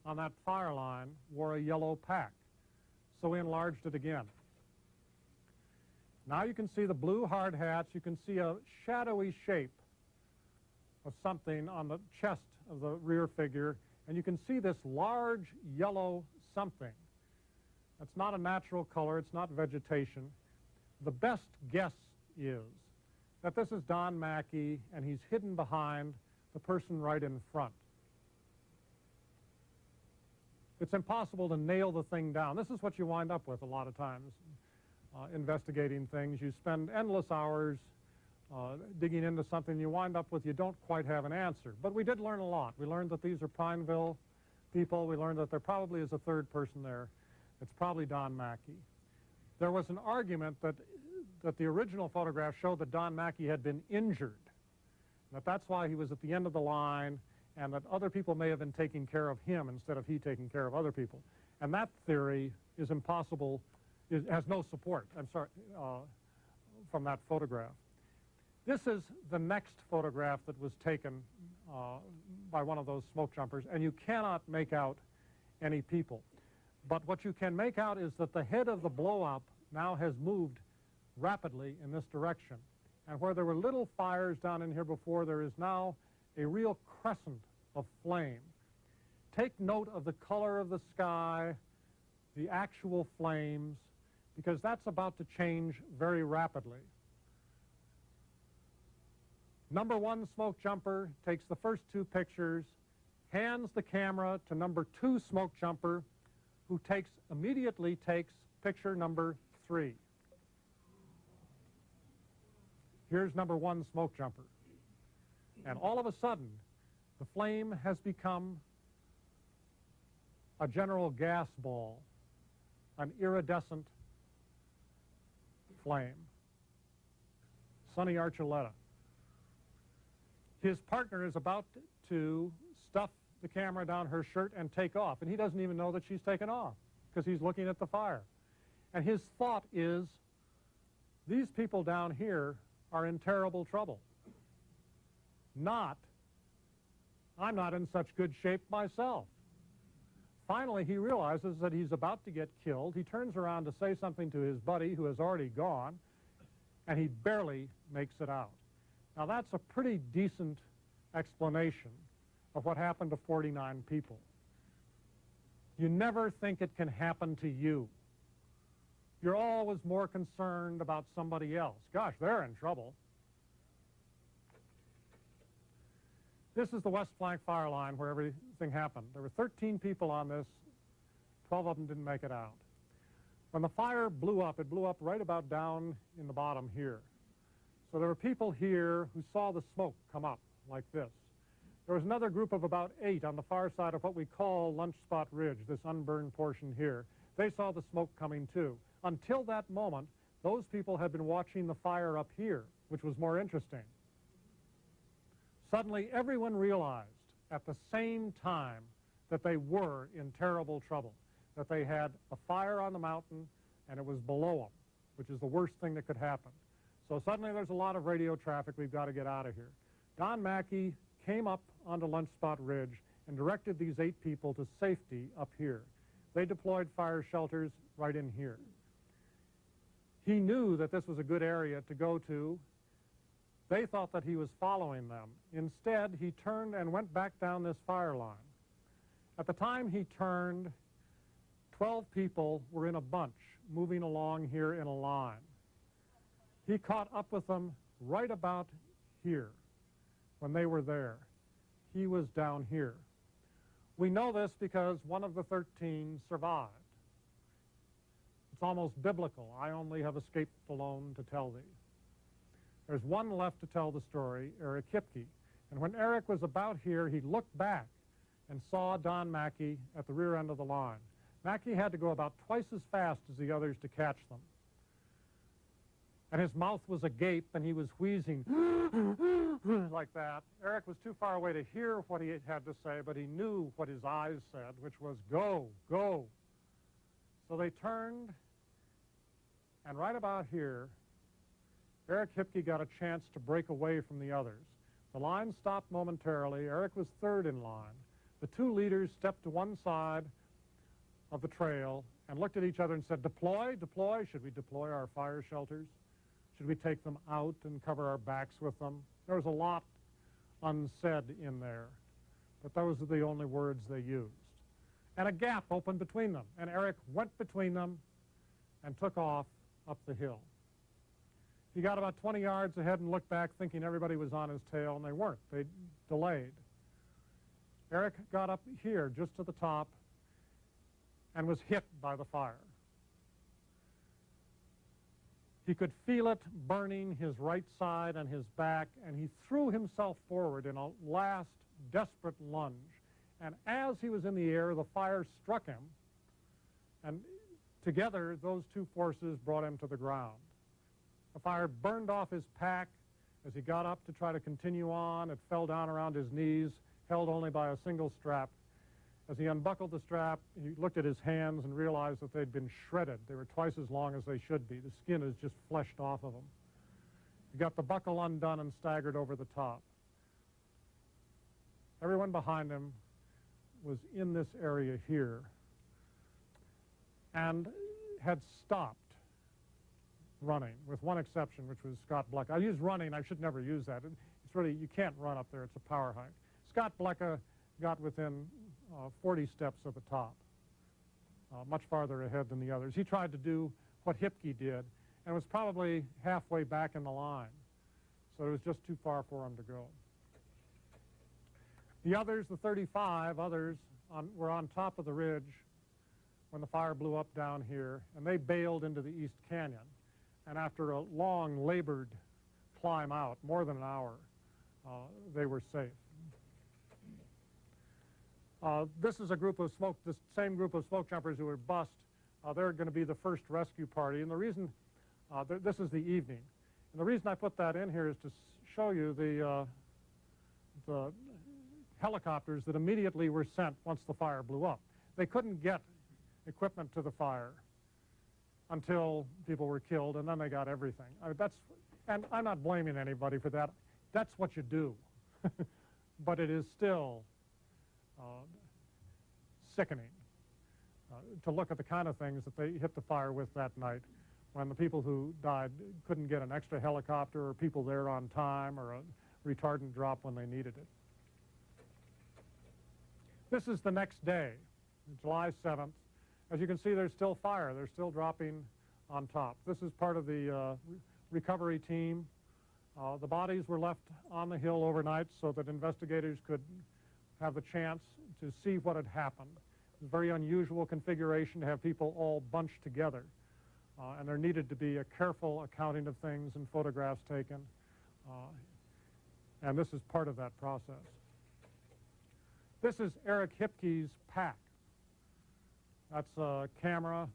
on that fire line wore a yellow pack. So we enlarged it again. Now you can see the blue hard hats. You can see a shadowy shape of something on the chest of the rear figure, and you can see this large yellow something. That's not a natural color. It's not vegetation. The best guess is that this is Don Mackey, and he's hidden behind the person right in front. It's impossible to nail the thing down. This is what you wind up with a lot of times investigating things. You spend endless hours digging into something. You wind up with you don't quite have an answer. But we did learn a lot. We learned that these are Pineville people. We learned that there probably is a third person there. It's probably Don Mackey. There was an argument that the original photograph showed that Don Mackey had been injured, that that's why he was at the end of the line, and that other people may have been taking care of him instead of he taking care of other people. And that theory is impossible, has no support, from that photograph. This is the next photograph that was taken by one of those smoke jumpers, and you cannot make out any people. But what you can make out is that the head of the blow-up now has moved rapidly in this direction. And where there were little fires down in here before, there is now a real crescent of flame. Take note of the color of the sky, the actual flames, because that's about to change very rapidly. Number one smoke jumper takes the first two pictures, hands the camera to number two smoke jumper, who immediately takes picture number 3. Here's number one smoke jumper. And all of a sudden, the flame has become a general gas ball, an iridescent flame. Sonny Archuleta. His partner is about to stuff the camera down her shirt and take off, and he doesn't even know that she's taken off because he's looking at the fire. And his thought is, these people down here are in terrible trouble. I'm not in such good shape myself. Finally, he realizes that he's about to get killed. He turns around to say something to his buddy who has already gone, and he barely makes it out. Now, that's a pretty decent explanation of what happened to 49 people. You never think it can happen to you. You're always more concerned about somebody else. Gosh, they're in trouble. This is the West Flank fire line where everything happened. There were 13 people on this. 12 of them didn't make it out. When the fire blew up, it blew up right about down in the bottom here. So there were people here who saw the smoke come up like this. There was another group of about 8 on the far side of what we call Lunch Spot Ridge, this unburned portion here. They saw the smoke coming too. Until that moment, those people had been watching the fire up here, which was more interesting. Suddenly, everyone realized at the same time that they were in terrible trouble, that they had a fire on the mountain and it was below them, which is the worst thing that could happen. So suddenly there's a lot of radio traffic. We've got to get out of here. Don Mackey came up onto Lunch Spot Ridge and directed these 8 people to safety up here. They deployed fire shelters right in here. He knew that this was a good area to go to. They thought that he was following them. Instead, he turned and went back down this fire line. At the time he turned, 12 people were in a bunch moving along here in a line. He caught up with them right about here when they were there. He was down here. We know this because one of the 13 survived. It's almost biblical. I only have escaped alone to tell thee. There's one left to tell the story, Eric Hipke. And when Eric was about here, he looked back and saw Don Mackey at the rear end of the line. Mackey had to go about twice as fast as the others to catch them. and his mouth was agape, and he was wheezing like that. Eric was too far away to hear what he had to say, but he knew what his eyes said, which was, "Go, go." So they turned, and right about here, Eric Hipke got a chance to break away from the others. The line stopped momentarily. Eric was third in line. The two leaders stepped to one side of the trail and looked at each other and said, "Deploy, deploy. Should we deploy our fire shelters? Should we take them out and cover our backs with them?" There was a lot unsaid in there, but those are the only words they used. And a gap opened between them, and Eric went between them and took off up the hill. He got about 20 yards ahead and looked back thinking everybody was on his tail, and they weren't. They delayed. Eric got up here just to the top and was hit by the fire. He could feel it burning his right side and his back, and he threw himself forward in a last desperate lunge. And as he was in the air, the fire struck him, and together those two forces brought him to the ground. The fire burned off his pack. As he got up to try to continue on, it fell down around his knees, held only by a single strap. As he unbuckled the strap, he looked at his hands and realized that they'd been shredded. They were twice as long as they should be. The skin is just fleshed off of them. He got the buckle undone and staggered over the top. Everyone behind him was in this area here and had stopped running, with one exception, which was Scott Blecka. I use running. I should never use that. It's really, you can't run up there. It's a power hike. Scott Blecka got within 40 steps of the top, much farther ahead than the others. He tried to do what Hipke did and was probably halfway back in the line, so it was just too far for him to go. The others, the 35 others, were on top of the ridge when the fire blew up down here, and they bailed into the East Canyon. And after a long, labored climb out, more than an hour, they were safe. This is a group of this same group of smoke jumpers who were bussed. They're going to be the first rescue party. And the reason, this is the evening. And the reason I put that in here is to show you the helicopters that immediately were sent once the fire blew up. They couldn't get equipment to the fire until people were killed, and then they got everything. And I'm not blaming anybody for that. That's what you do. But it is still sickening to look at the kind of things that they hit the fire with that night, when the people who died couldn't get an extra helicopter or people there on time or a retardant drop when they needed it. This is the next day, July 7th. As you can see, there's still fire. They're still dropping on top. This is part of the recovery team. The bodies were left on the hill overnight so that investigators could have the chance to see what had happened. It's a very unusual configuration to have people all bunched together. And there needed to be a careful accounting of things and photographs taken. And this is part of that process. This is Eric Hipke's pack. That's a camera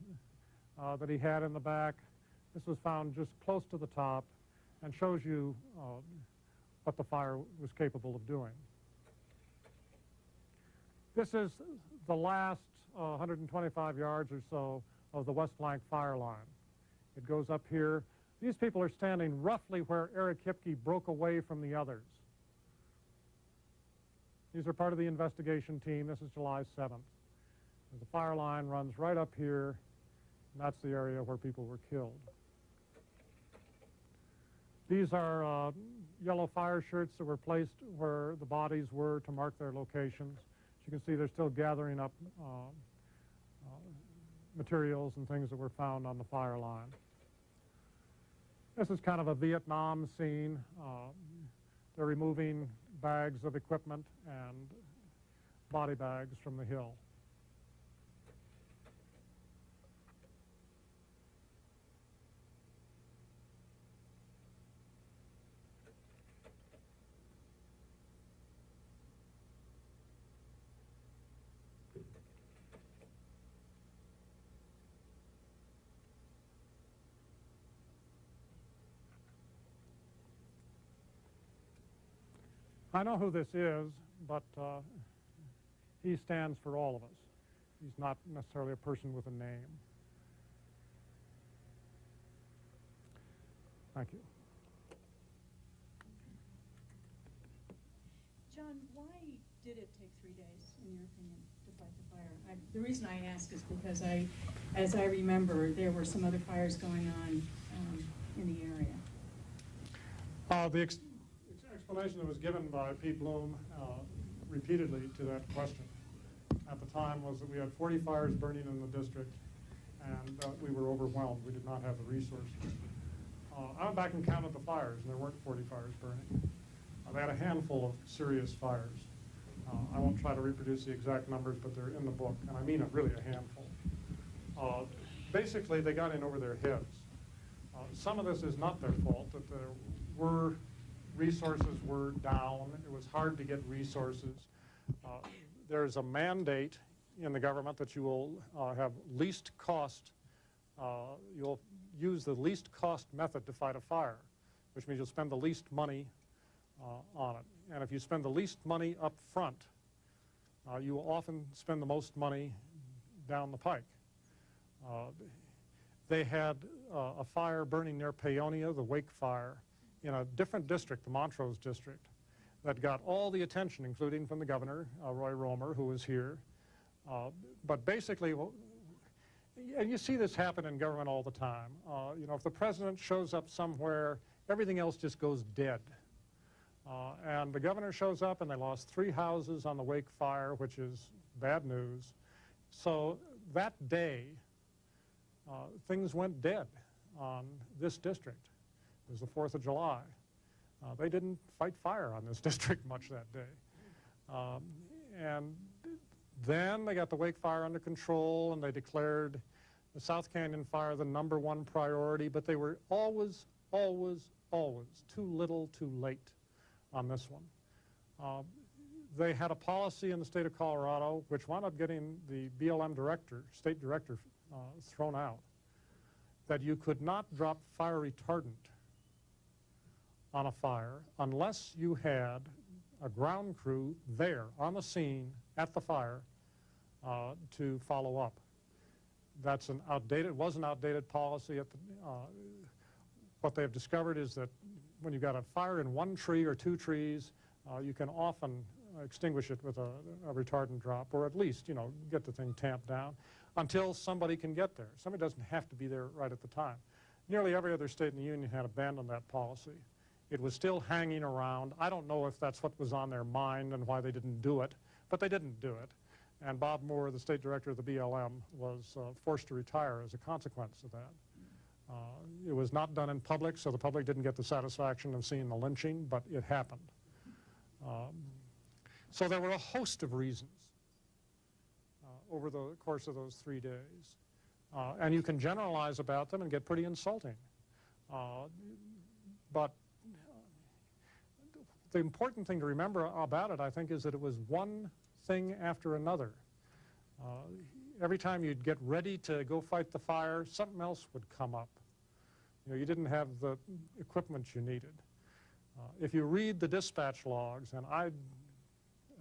that he had in the back. This was found just close to the top and shows you what the fire was capable of doing. This is the last 125 yards or so of the west flank fire line. It goes up here. These people are standing roughly where Eric Hipke broke away from the others. These are part of the investigation team. This is July 7th. The fire line runs right up here, and that's the area where people were killed. These are yellow fire shirts that were placed where the bodies were to mark their locations. As you can see, they're still gathering up materials and things that were found on the fire line. This is kind of a Vietnam scene. They're removing bags of equipment and body bags from the hill. I know who this is, but he stands for all of us. He's not necessarily a person with a name. Thank you. John, why did it take 3 days, in your opinion, to fight the fire? The reason I ask is because as I remember, there were some other fires going on in the area. The explanation that was given by Pete Bloom repeatedly to that question at the time was that we had 40 fires burning in the district, and we were overwhelmed. We did not have the resources. I went back and counted the fires, and there weren't 40 fires burning. They had a handful of serious fires. I won't try to reproduce the exact numbers, but they're in the book, and I mean really a handful. Basically, they got in over their heads. Some of this is not their fault, that there were resources were down. It was hard to get resources. There's a mandate in the government that you will have least cost, you'll use the least cost method to fight a fire, which means you'll spend the least money on it. And if you spend the least money up front, you will often spend the most money down the pike. They had a fire burning near Paonia, the Wake Fire, in a different district, the Montrose district, that got all the attention, including from the governor, Roy Romer, who was here. But basically, and you see this happen in government all the time. You know, if the president shows up somewhere, everything else just goes dead. And the governor shows up, and they lost 3 houses on the Wake Fire, which is bad news. So that day, things went dead on this district. It was the 4th of July. They didn't fight fire on this district much that day. And then they got the Wake Fire under control, and they declared the South Canyon Fire the #1 priority, but they were always, always, always too little, too late on this one. They had a policy in the state of Colorado which wound up getting the BLM director, state director, thrown out, that you could not drop fire retardant on a fire unless you had a ground crew there on the scene at the fire to follow up. That's an outdated, was an outdated policy. What they've discovered is that when you've got a fire in 1 tree or 2 trees, you can often extinguish it with a retardant drop, or at least, you know, get the thing tamped down until somebody can get there. Somebody doesn't have to be there right at the time. Nearly every other state in the union had abandoned that policy. It was still hanging around. I don't know if that's what was on their mind and why they didn't do it, but they didn't do it. And Bob Moore, the state director of the BLM, was forced to retire as a consequence of that. It was not done in public, so the public didn't get the satisfaction of seeing the lynching, but it happened. So there were a host of reasons over the course of those 3 days. And you can generalize about them and get pretty insulting. But the important thing to remember about it, I think, is that it was one thing after another. Every time you'd get ready to go fight the fire, something else would come up. You know, you didn't have the equipment you needed. If you read the dispatch logs, and I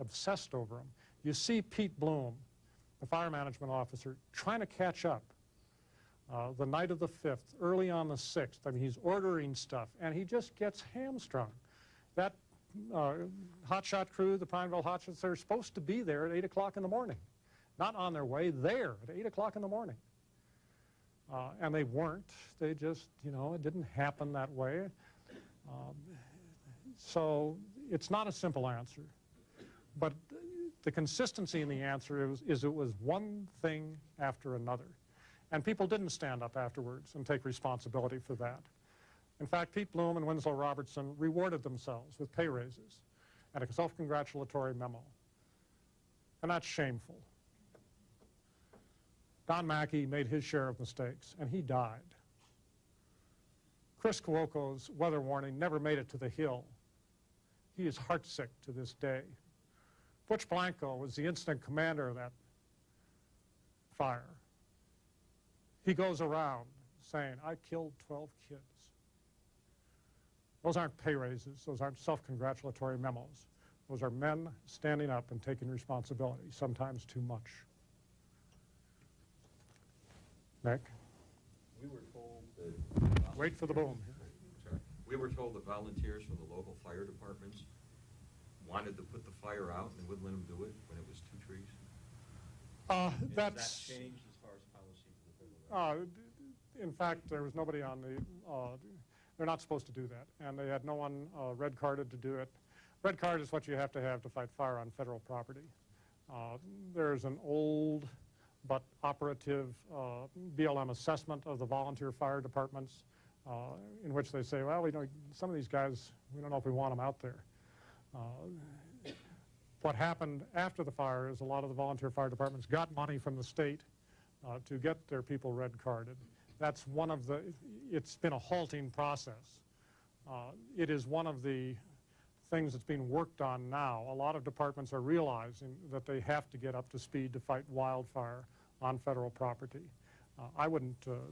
obsessed over them, you see Pete Bloom, the fire management officer, trying to catch up the night of the 5th, early on the 6th. I mean, he's ordering stuff, and he just gets hamstrung. That hotshot crew, the Prineville Hotshots, they're supposed to be there at 8 o'clock in the morning. Not on their way, there at 8 o'clock in the morning. And they weren't. They just, you know, it didn't happen that way. So it's not a simple answer. But the consistency in the answer is it was one thing after another. And people didn't stand up afterwards and take responsibility for that. In fact, Pete Bloom and Winslow Robertson rewarded themselves with pay raises and a self-congratulatory memo. And that's shameful. Don Mackey made his share of mistakes, and he died. Chris Cuoco's weather warning never made it to the Hill. He is heartsick to this day. Butch Blanco was the incident commander of that fire. He goes around saying, I killed 12 kids. Those aren't pay raises. Those aren't self-congratulatory memos. Those are men standing up and taking responsibility, sometimes too much. Nick? We were told that... Wait for the boom. Sorry. We were told that volunteers from the local fire departments wanted to put the fire out and wouldn't let them do it when it was 2 trees. Has that changed as far as policy for the federal government? In fact, there was nobody on the, they're not supposed to do that, and they had no one red carded to do it. Red card is what you have to fight fire on federal property. There's an old but operative BLM assessment of the volunteer fire departments in which they say, well, some of these guys, we don't know if we want them out there. What happened after the fire is a lot of the volunteer fire departments got money from the state to get their people red carded. That's one of the, it's been a halting process. It is one of the things that's being worked on now. A lot of departments are realizing that they have to get up to speed to fight wildfire on federal property. I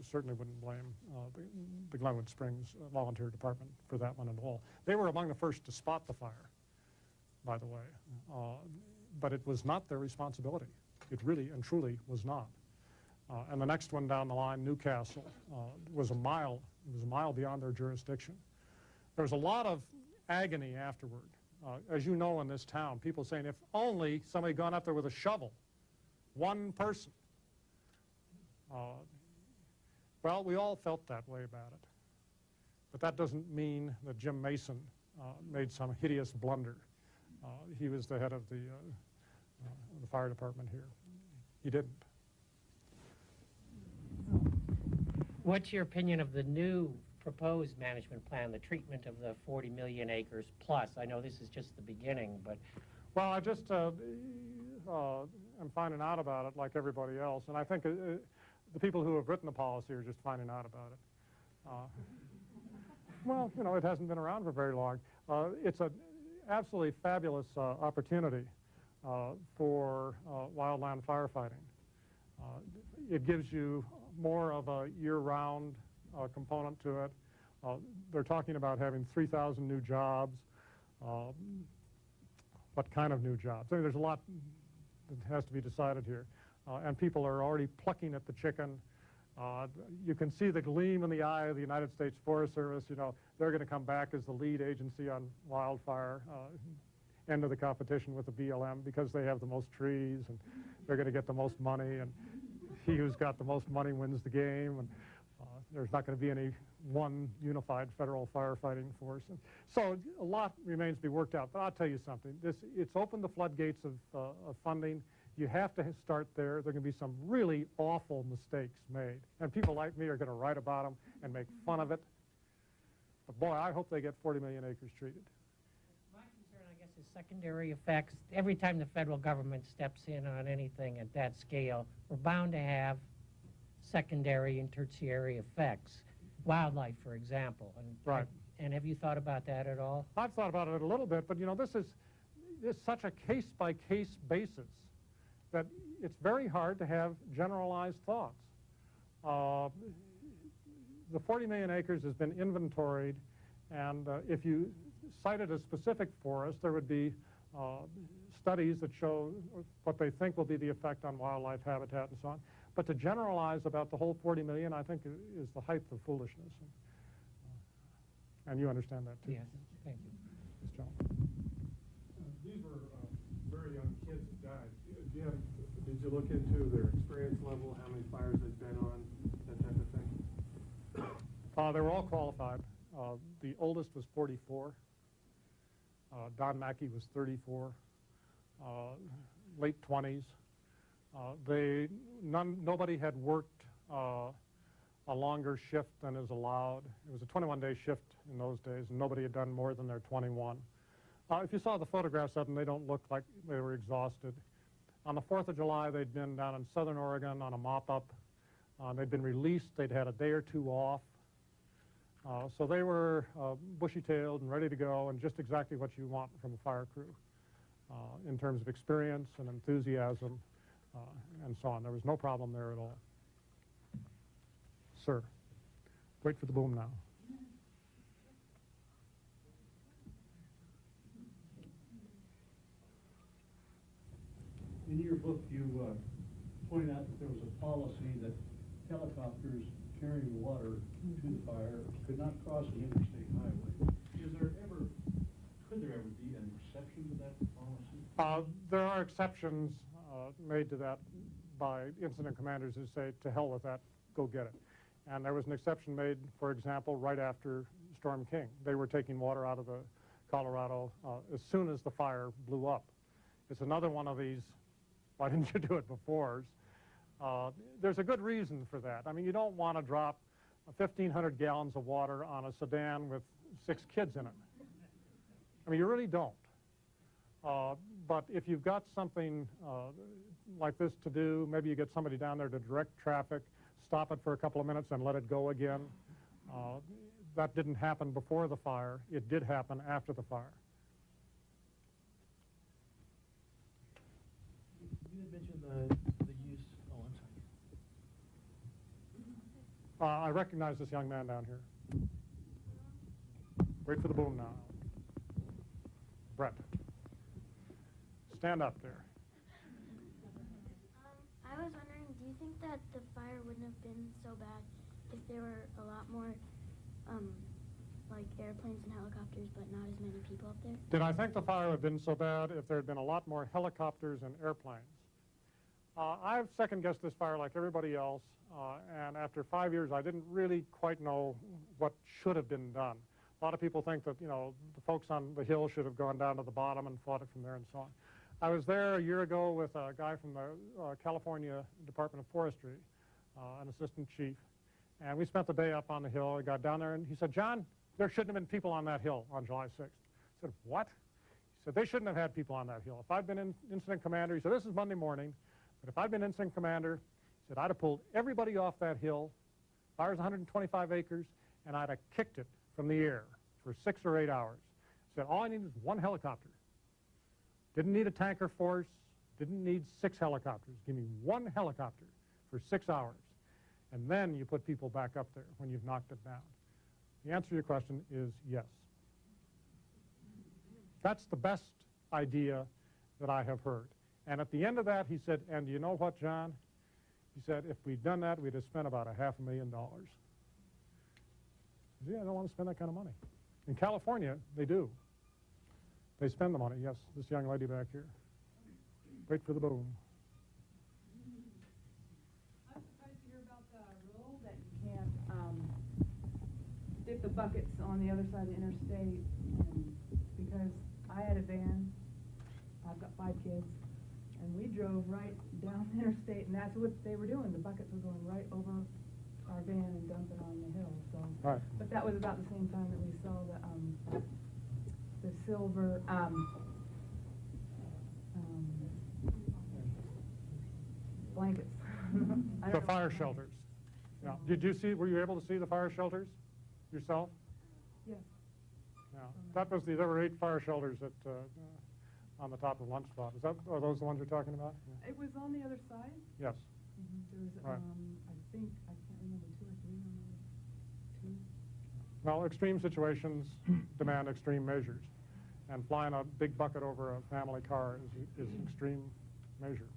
certainly wouldn't blame the Glenwood Springs volunteer department for that one at all. They were among the first to spot the fire, by the way, but it was not their responsibility. It really and truly was not. And the next one down the line, Newcastle, was a mile beyond their jurisdiction. There was a lot of agony afterward. As you know, in this town, people saying, if only somebody had gone up there with a shovel, one person. Well, we all felt that way about it. But that doesn't mean that Jim Mason made some hideous blunder. He was the head of the fire department here. He didn't. What's your opinion of the new proposed management plan, the treatment of the 40 million acres plus? I know this is just the beginning, but... Well, I just am finding out about it like everybody else, and I think the people who have written the policy are just finding out about it. Well, it hasn't been around for very long. It's an absolutely fabulous opportunity for wildland firefighting. It gives you more of a year-round component to it. They're talking about having 3,000 new jobs. What kind of new jobs? I mean, there's a lot that has to be decided here. And people are already plucking at the chicken. You can see the gleam in the eye of the United States Forest Service. They're going to come back as the lead agency on wildfire, end of the competition with the BLM, because they have the most trees, and they're going to get the most money, and he who's got the most money wins the game, and there's not going to be any one unified federal firefighting force. And so a lot remains to be worked out. But I'll tell you something. It's opened the floodgates of funding. You have to start there. There are going to be some really awful mistakes made. And people like me are going to write about them and make fun of it. But boy, I hope they get 40 million acres treated. My concern, I guess, is secondary effects. Every time the federal government steps in on anything at that scale, we're bound to have secondary and tertiary effects. Wildlife, for example. And, right. And have you thought about that at all? I've thought about it a little bit, but this is such a case-by-case basis that it's very hard to have generalized thoughts. The 40 million acres has been inventoried, and if you cited a specific forest, there would be studies that show what they think will be the effect on wildlife habitat and so on. But to generalize about the whole 40 million, I think, is the height of foolishness. And you understand that, too. Yes, thank you. Yes, John. These were very young kids that died. Did you look into their experience level, how many fires they've been on, that type of thing? They were all qualified. The oldest was 44. Don Mackey was 34. Late 20s. Nobody had worked a longer shift than is allowed. It was a 21-day shift in those days, and nobody had done more than their 21. If you saw the photographs of them, they don't look like they were exhausted. On the 4th of July, they'd been down in southern Oregon on a mop-up. They'd been released. They'd had a day or two off. So they were bushy-tailed and ready to go, and just exactly what you want from a fire crew in terms of experience and enthusiasm and so on. There was no problem there at all. Sir, wait for the boom now. In your book, you point out that there was a policy that helicopters carrying water to the fire could not cross the interstate highway. Could there ever be an exception to that policy? There are exceptions made to that by incident commanders who say, to hell with that, go get it. And there was an exception made, for example, right after Storm King. They were taking water out of the Colorado as soon as the fire blew up. It's another one of these, why didn't you do it before? There's a good reason for that. I mean, you don't want to drop 1,500 gallons of water on a sedan with 6 kids in it. I mean, you really don't. But if you've got something like this to do, maybe you get somebody down there to direct traffic, stop it for a couple of minutes and let it go again. That didn't happen before the fire. It did happen after the fire. You had mentioned the use, oh, I'm sorry. I recognize this young man down here. Wait for the boom now. Brett. Stand up there. I was wondering, do you think that the fire wouldn't have been so bad if there were a lot more, like airplanes and helicopters, but not as many people up there? Did I think the fire would have been so bad if there had been a lot more helicopters and airplanes? I've second-guessed this fire like everybody else, and after 5 years, I didn't really quite know what should have been done. A lot of people think that, you know, the folks on the hill should have gone down to the bottom and fought it from there and so on. I was there a year ago with a guy from the California Department of Forestry, an assistant chief, and we spent the day up on the hill. I got down there, and he said, John, there shouldn't have been people on that hill on July 6th. I said, what? He said, they shouldn't have had people on that hill. If I'd been incident commander, he said, this is Monday morning, but if I'd been incident commander, he said, I'd have pulled everybody off that hill. Fire's 125 acres, and I'd have kicked it from the air for 6 or 8 hours. He said, all I need is one helicopter. Didn't need a tanker force, didn't need 6 helicopters. Give me one helicopter for 6 hours. And then you put people back up there when you've knocked it down. The answer to your question is yes. That's the best idea that I have heard. And at the end of that, he said, and you know what, John? He said, if we'd done that, we'd have spent about $500,000. Yeah, I don't want to spend that kind of money. In California, they do. They spend the money. Yes, this young lady back here. Wait for the boom. I'm surprised to hear about the rule that you can't dip the buckets on the other side of the interstate. And because I had a van, I've got 5 kids, and we drove right down the interstate, and that's what they were doing. The buckets were going right over our van and dumping on the hill. So, right. But that was about the same time that we saw the silver blankets. The fire shelters. Yeah. Did you see? Were you able to see the fire shelters yourself? Yes. Yeah. That was there were 8 fire shelters at on the top of Lunch Spot. Are those the ones you're talking about? Yeah. It was on the other side. Yes. There was, right. I think, I can't remember, 2 or 3 on the 2. Well, extreme situations demand extreme measures. And flying a big bucket over a family car is an extreme measure.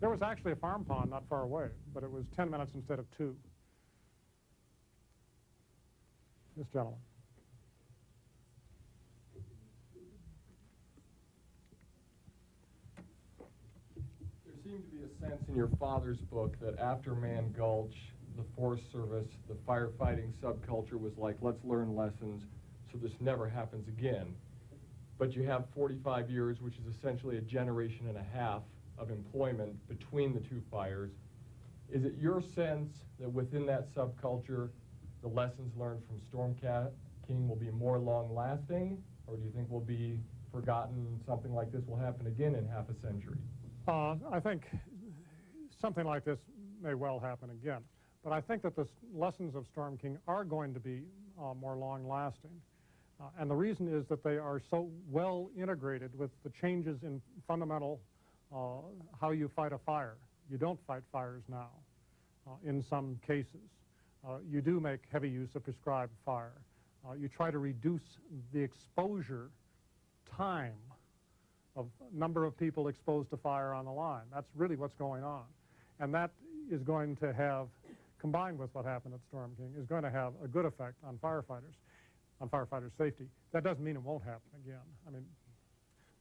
There was actually a farm pond not far away, but it was 10 minutes instead of 2. This gentleman. There seemed to be a sense in your father's book that after Man Gulch, the Forest Service, the firefighting subculture was like, let's learn lessons so this never happens again. But you have 45 years, which is essentially a generation and a half of employment between the 2 fires. Is it your sense that within that subculture, the lessons learned from Storm King will be more long-lasting, or do you think will be forgotten, something like this will happen again in half a century? I think something like this may well happen again. But I think that the lessons of Storm King are going to be more long-lasting. And the reason is that they are so well integrated with the changes in fundamental how you fight a fire. You don't fight fires now in some cases. You do make heavy use of prescribed fire. You try to reduce the exposure time number of people exposed to fire on the line. That's really what's going on. And that is going to have, combined with what happened at Storm King, is going to have a good effect on firefighter safety. That doesn't mean it won't happen again. I mean,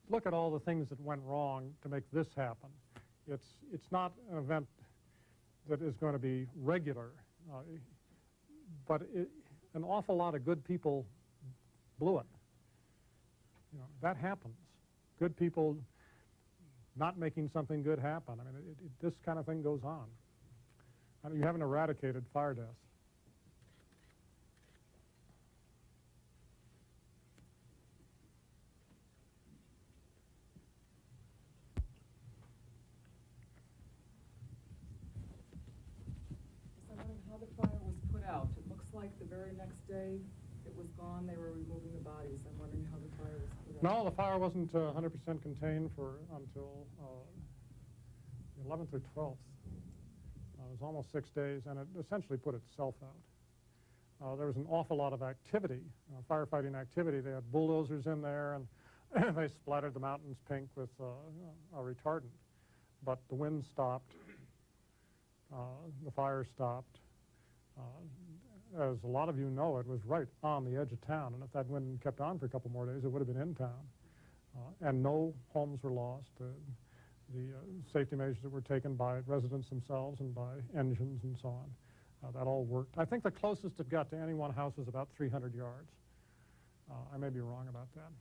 look at all the things that went wrong to make this happen. It's not an event that is going to be regular, but an awful lot of good people blew it. You know, that happens. Good people not making something good happen. I mean, this kind of thing goes on. I mean, you haven't eradicated fire deaths. I'm wondering how the fire was put out. It looks like the very next day it was gone. They were removing the bodies. I'm wondering how the fire was put out. No, the fire wasn't 100% contained until the 11th or 12th. It was almost 6 days, and it essentially put itself out. There was an awful lot of activity, firefighting activity. They had bulldozers in there, and they splattered the mountains pink with a retardant. But the wind stopped. The fire stopped. As a lot of you know, it was right on the edge of town, and if that wind kept on for a couple more days, it would have been in town. And no homes were lost. The safety measures that were taken by residents themselves and by engines and so on, that all worked. I think the closest it got to any one house was about 300 yards. I may be wrong about that.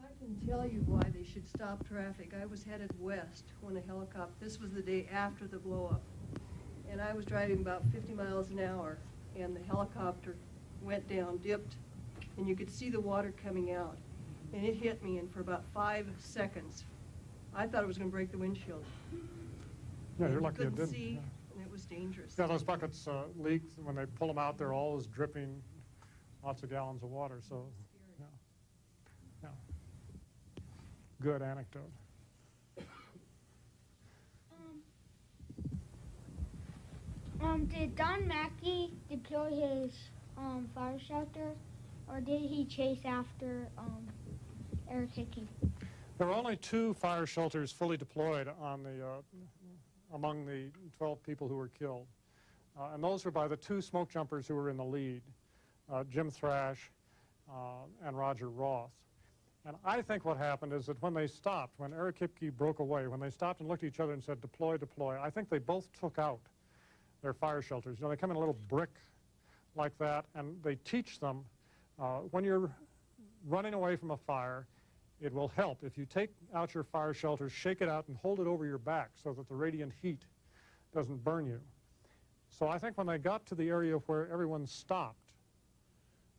I can tell you why they should stop traffic. I was headed west when a helicopter, this was the day after the blow-up, and I was driving about 50 miles an hour, and the helicopter went down, dipped, and you could see the water coming out. And it hit me, and for about 5 seconds, I thought it was going to break the windshield. Yeah, you're lucky it couldn't didn't. see, Yeah. and it was dangerous. Yeah, those buckets leak. When they pull them out, they're always dripping lots of gallons of water. So, yeah. Yeah. Good anecdote. Did Don Mackey deploy his fire shelter, or did he chase after Eric Hickey? There were only 2 fire shelters fully deployed on among the 12 people who were killed. And those were by the 2 smoke jumpers who were in the lead, Jim Thrash and Roger Roth. And I think what happened is that when they stopped, when Eric Hickey broke away, when they stopped and looked at each other and said, deploy, deploy, I think they both took out their fire shelters. You know, they come in a little brick like that, and they teach them when you're running away from a fire, it will help if you take out your fire shelter, shake it out, and hold it over your back so that the radiant heat doesn't burn you. So I think when they got to the area where everyone stopped,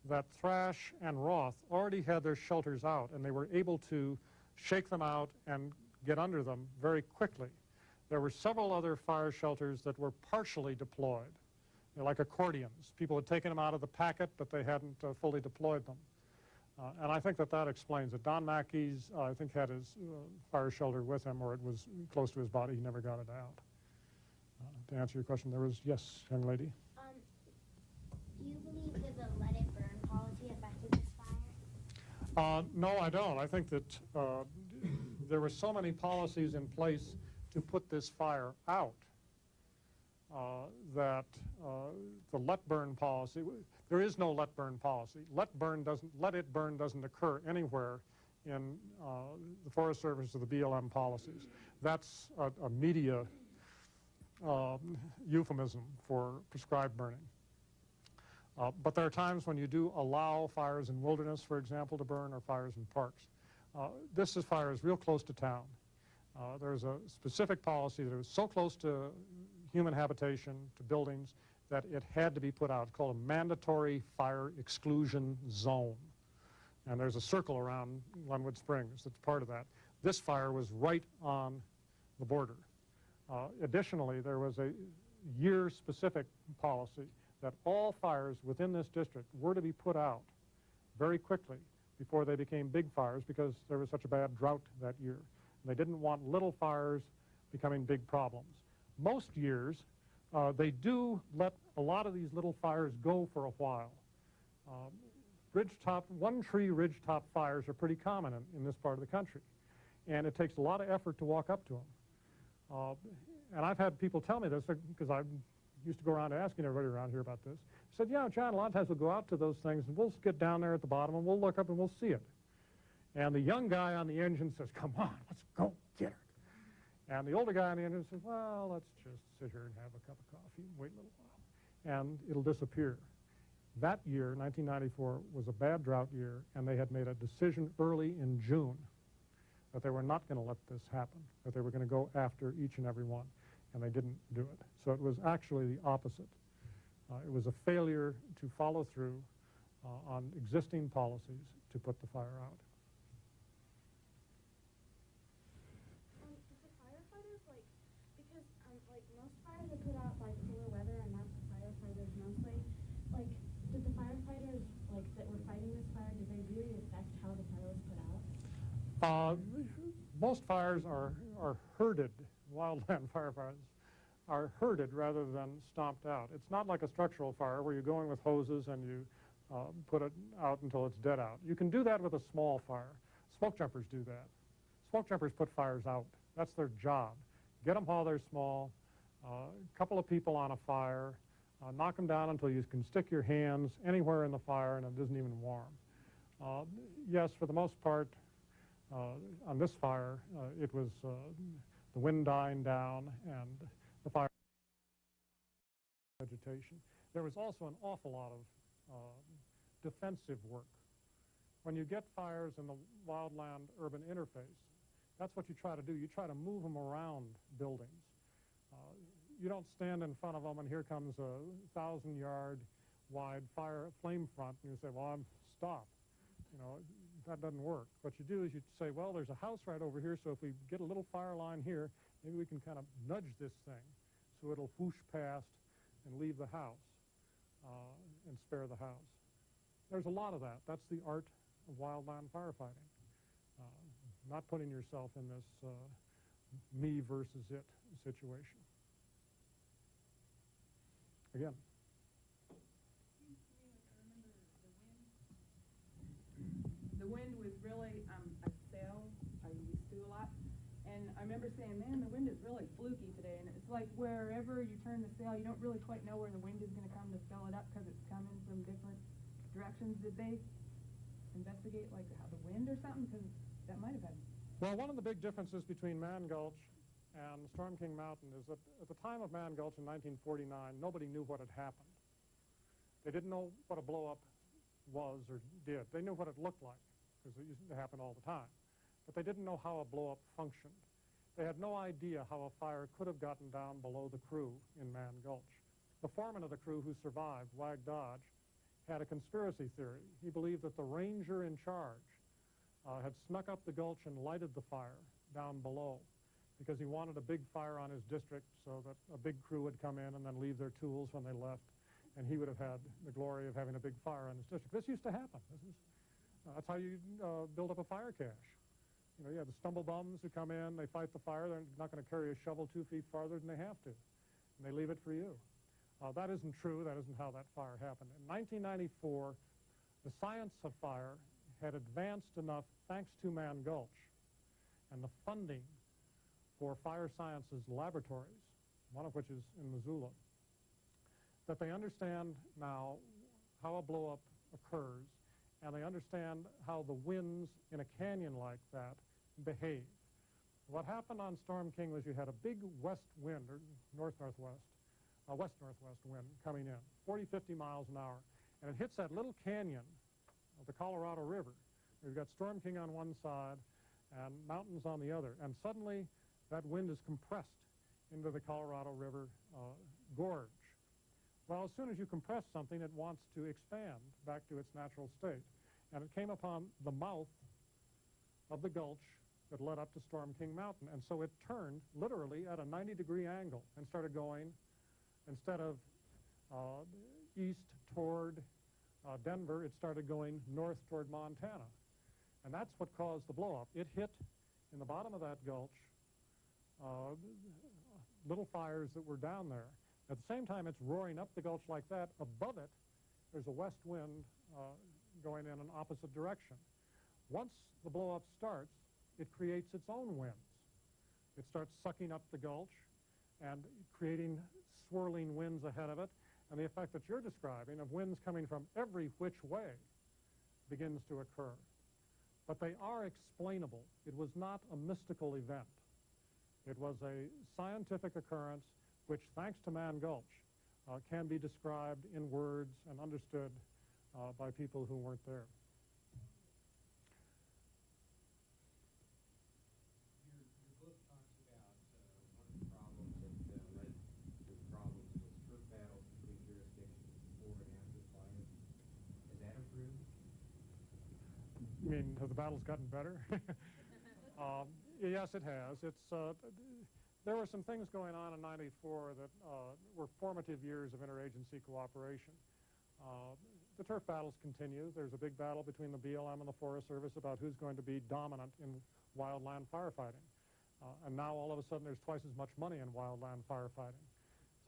that Thrash and Roth already had their shelters out, and they were able to shake them out and get under them very quickly. There were several other fire shelters that were partially deployed. They're like accordions. People had taken them out of the packet, but they hadn't fully deployed them. And I think that explains it. Don Mackey's, I think, had his fire shelter with him, or it was close to his body. He never got it out. To answer your question, there was, yes, young lady. Do you believe that the let it burn policy affected this fire? No, I don't. I think that there were so many policies in place to put this fire out that the let burn policy, there is no let burn policy. Let it burn doesn't occur anywhere in the Forest Service or the BLM policies. That's a media euphemism for prescribed burning. But there are times when you do allow fires in wilderness, for example, to burn, or fires in parks. This fire is real close to town. There's a specific policy that was so close to human habitation, to buildings, that it had to be put out. It's called a mandatory fire exclusion zone. And there's a circle around Glenwood Springs that's part of that. This fire was right on the border. Additionally, there was a year-specific policy that all fires within this district were to be put out very quickly before they became big fires, because there was such a bad drought that year. And they didn't want little fires becoming big problems. Most years, they do let a lot of these little fires go for a while. one-tree ridgetop fires are pretty common in this part of the country. And it takes a lot of effort to walk up to them. And I've had people tell me this, because I used to go around asking everybody around here about this. I said, yeah, John, a lot of times we'll go out to those things, and we'll get down there at the bottom, and we'll look up, and we'll see it. And the young guy on the engine says, come on, let's go get her. And the older guy on the engine says, well, let's just sit here and have a cup of coffee and wait a little while. And it'll disappear. That year, 1994, was a bad drought year, and they had made a decision early in June that they were not going to let this happen, that they were going to go after each and every one, and they didn't do it. So it was actually the opposite. It was a failure to follow through on existing policies to put the fire out. Did the firefighters, because most fires are put out by cooler weather and not the firefighters mostly, did the firefighters, that were fighting this fire, did they really affect how the fire was put out? Most fires are herded. Wildland firefighters are herded rather than stomped out. It's not like a structural fire where you're going with hoses and you put it out until it's dead out. You can do that with a small fire. Smoke jumpers do that. Smoke jumpers put fires out. That's their job. Get them while they're small, a couple of people on a fire, knock them down until you can stick your hands anywhere in the fire and it isn't even warm. Yes, for the most part, on this fire, it was the wind dying down and the fire vegetation. There was also an awful lot of defensive work. When you get fires in the wildland-urban interface, that's what you try to do. You try to move them around buildings. You don't stand in front of them and here comes a 1,000-yard wide flame front and you say, well, stop. That doesn't work. What you do is you say, well, there's a house right over here, so if we get a little fire line here, maybe we can kind of nudge this thing so it'll whoosh past and leave the house and spare the house. There's a lot of that. That's the art of wildland firefighting. Not putting yourself in this me versus it situation. Again. The wind was really a sail I used to a lot, and I remember saying, man, the wind is really fluky today, and it's like wherever you turn the sail, you don't really quite know where the wind is going to come to fill it up because it's coming from different directions. Did they investigate how the wind or something? Because that might have been. Well, one of the big differences between Man Gulch and Storm King Mountain is that at the time of Man Gulch in 1949, nobody knew what had happened. They didn't know what a blow-up was or did. They knew what it looked like, because it used to happen all the time. But they didn't know how a blow-up functioned. They had no idea how a fire could have gotten down below the crew in Man Gulch. The foreman of the crew who survived, Wag Dodge, had a conspiracy theory. He believed that the ranger in charge had snuck up the gulch and lighted the fire down below because he wanted a big fire on his district so that a big crew would come in and then leave their tools when they left, and he would have had the glory of having a big fire on his district. This used to happen. That's how you build up a fire cache. You have the stumble bums who come in, they fight the fire, they're not going to carry a shovel 2 feet farther than they have to, and they leave it for you. That isn't true. That isn't how that fire happened. In 1994, the science of fire had advanced enough, thanks to Man Gulch, and the funding for fire sciences laboratories, one of which is in Missoula, that they understand now how a blow-up occurs, and they understand how the winds in a canyon like that behave. What happened on Storm King was you had a big west wind, or north-northwest, west-northwest wind coming in, 40, 50 miles an hour, and it hits that little canyon of the Colorado River. You've got Storm King on one side and mountains on the other, and suddenly that wind is compressed into the Colorado River gorge. Well, as soon as you compress something, it wants to expand back to its natural state, and it came upon the mouth of the gulch that led up to Storm King Mountain, and so it turned literally at a 90-degree angle and started going, instead of east toward Denver, it started going north toward Montana. And that's what caused the blow-up. It hit in the bottom of that gulch little fires that were down there. At the same time it's roaring up the gulch like that. Above it, there's a west wind going in an opposite direction. Once the blow-up starts, it creates its own winds. It starts sucking up the gulch and creating swirling winds ahead of it, and the effect that you're describing of winds coming from every which way begins to occur. But they are explainable. It was not a mystical event. It was a scientific occurrence which, thanks to Man Gulch, can be described in words and understood by people who weren't there. Your book talks about one of the problems that led to problems was turf battles between jurisdictions before and after the fire. Has that improved? You mean, have the battles gotten better? Yes, it has. There were some things going on in '94 that were formative years of interagency cooperation. The turf battles continue. There's a big battle between the BLM and the Forest Service about who's going to be dominant in wildland firefighting. And now all of a sudden there's twice as much money in wildland firefighting.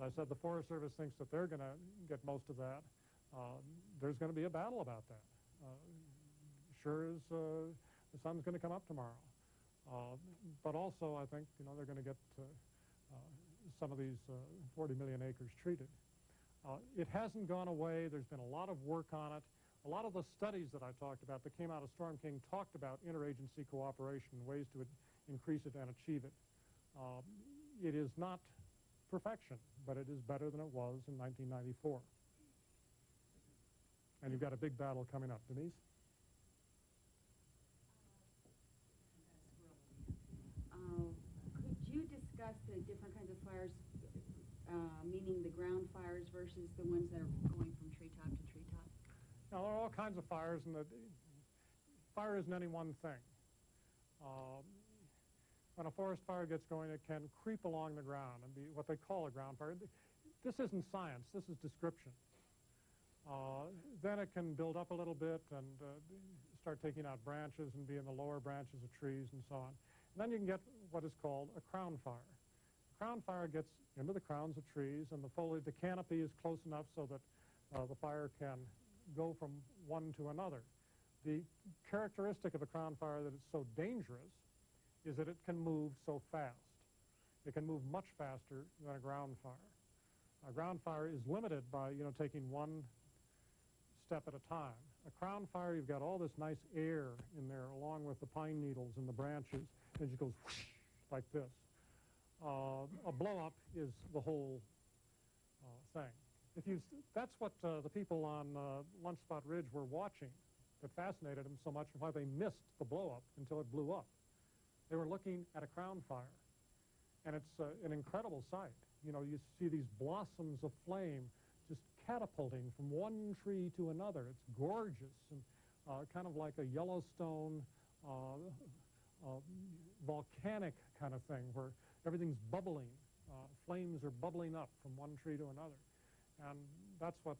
As I said, the Forest Service thinks that they're going to get most of that. There's going to be a battle about that. Sure as the sun's going to come up tomorrow. But also, I think, they're going to get some of these 40 million acres treated. It hasn't gone away. There's been a lot of work on it. A lot of the studies that I talked about that came out of Storm King talked about interagency cooperation, ways to increase it and achieve it. It is not perfection, but it is better than it was in 1994. And you've got a big battle coming up. Denise? Could you discuss the different kinds of fires, meaning the ground fires versus the ones that are going from treetop to treetop? Now, there are all kinds of fires, and fire isn't any one thing. When a forest fire gets going, it can creep along the ground and be what they call a ground fire. This isn't science. This is description. Then it can build up a little bit and start taking out branches and be in the lower branches of trees and so on. And then you can get what is called a crown fire. A crown fire gets into the crowns of trees, and the foliage, the canopy is close enough so that the fire can go from one to another. The characteristic of a crown fire that it's so dangerous is that it can move so fast. It can move much faster than a ground fire. A ground fire is limited by, taking one step at a time. A crown fire, you've got all this nice air in there along with the pine needles and the branches. It just goes whoosh, like this. A blow-up is the whole thing. That's what the people on Lunch Spot Ridge were watching that fascinated them so much, and why they missed the blow-up until it blew up. They were looking at a crown fire, and it's an incredible sight. You see these blossoms of flame just catapulting from one tree to another. It's gorgeous and kind of like a Yellowstone volcanic kind of thing where everything's bubbling. Flames are bubbling up from one tree to another. And that's what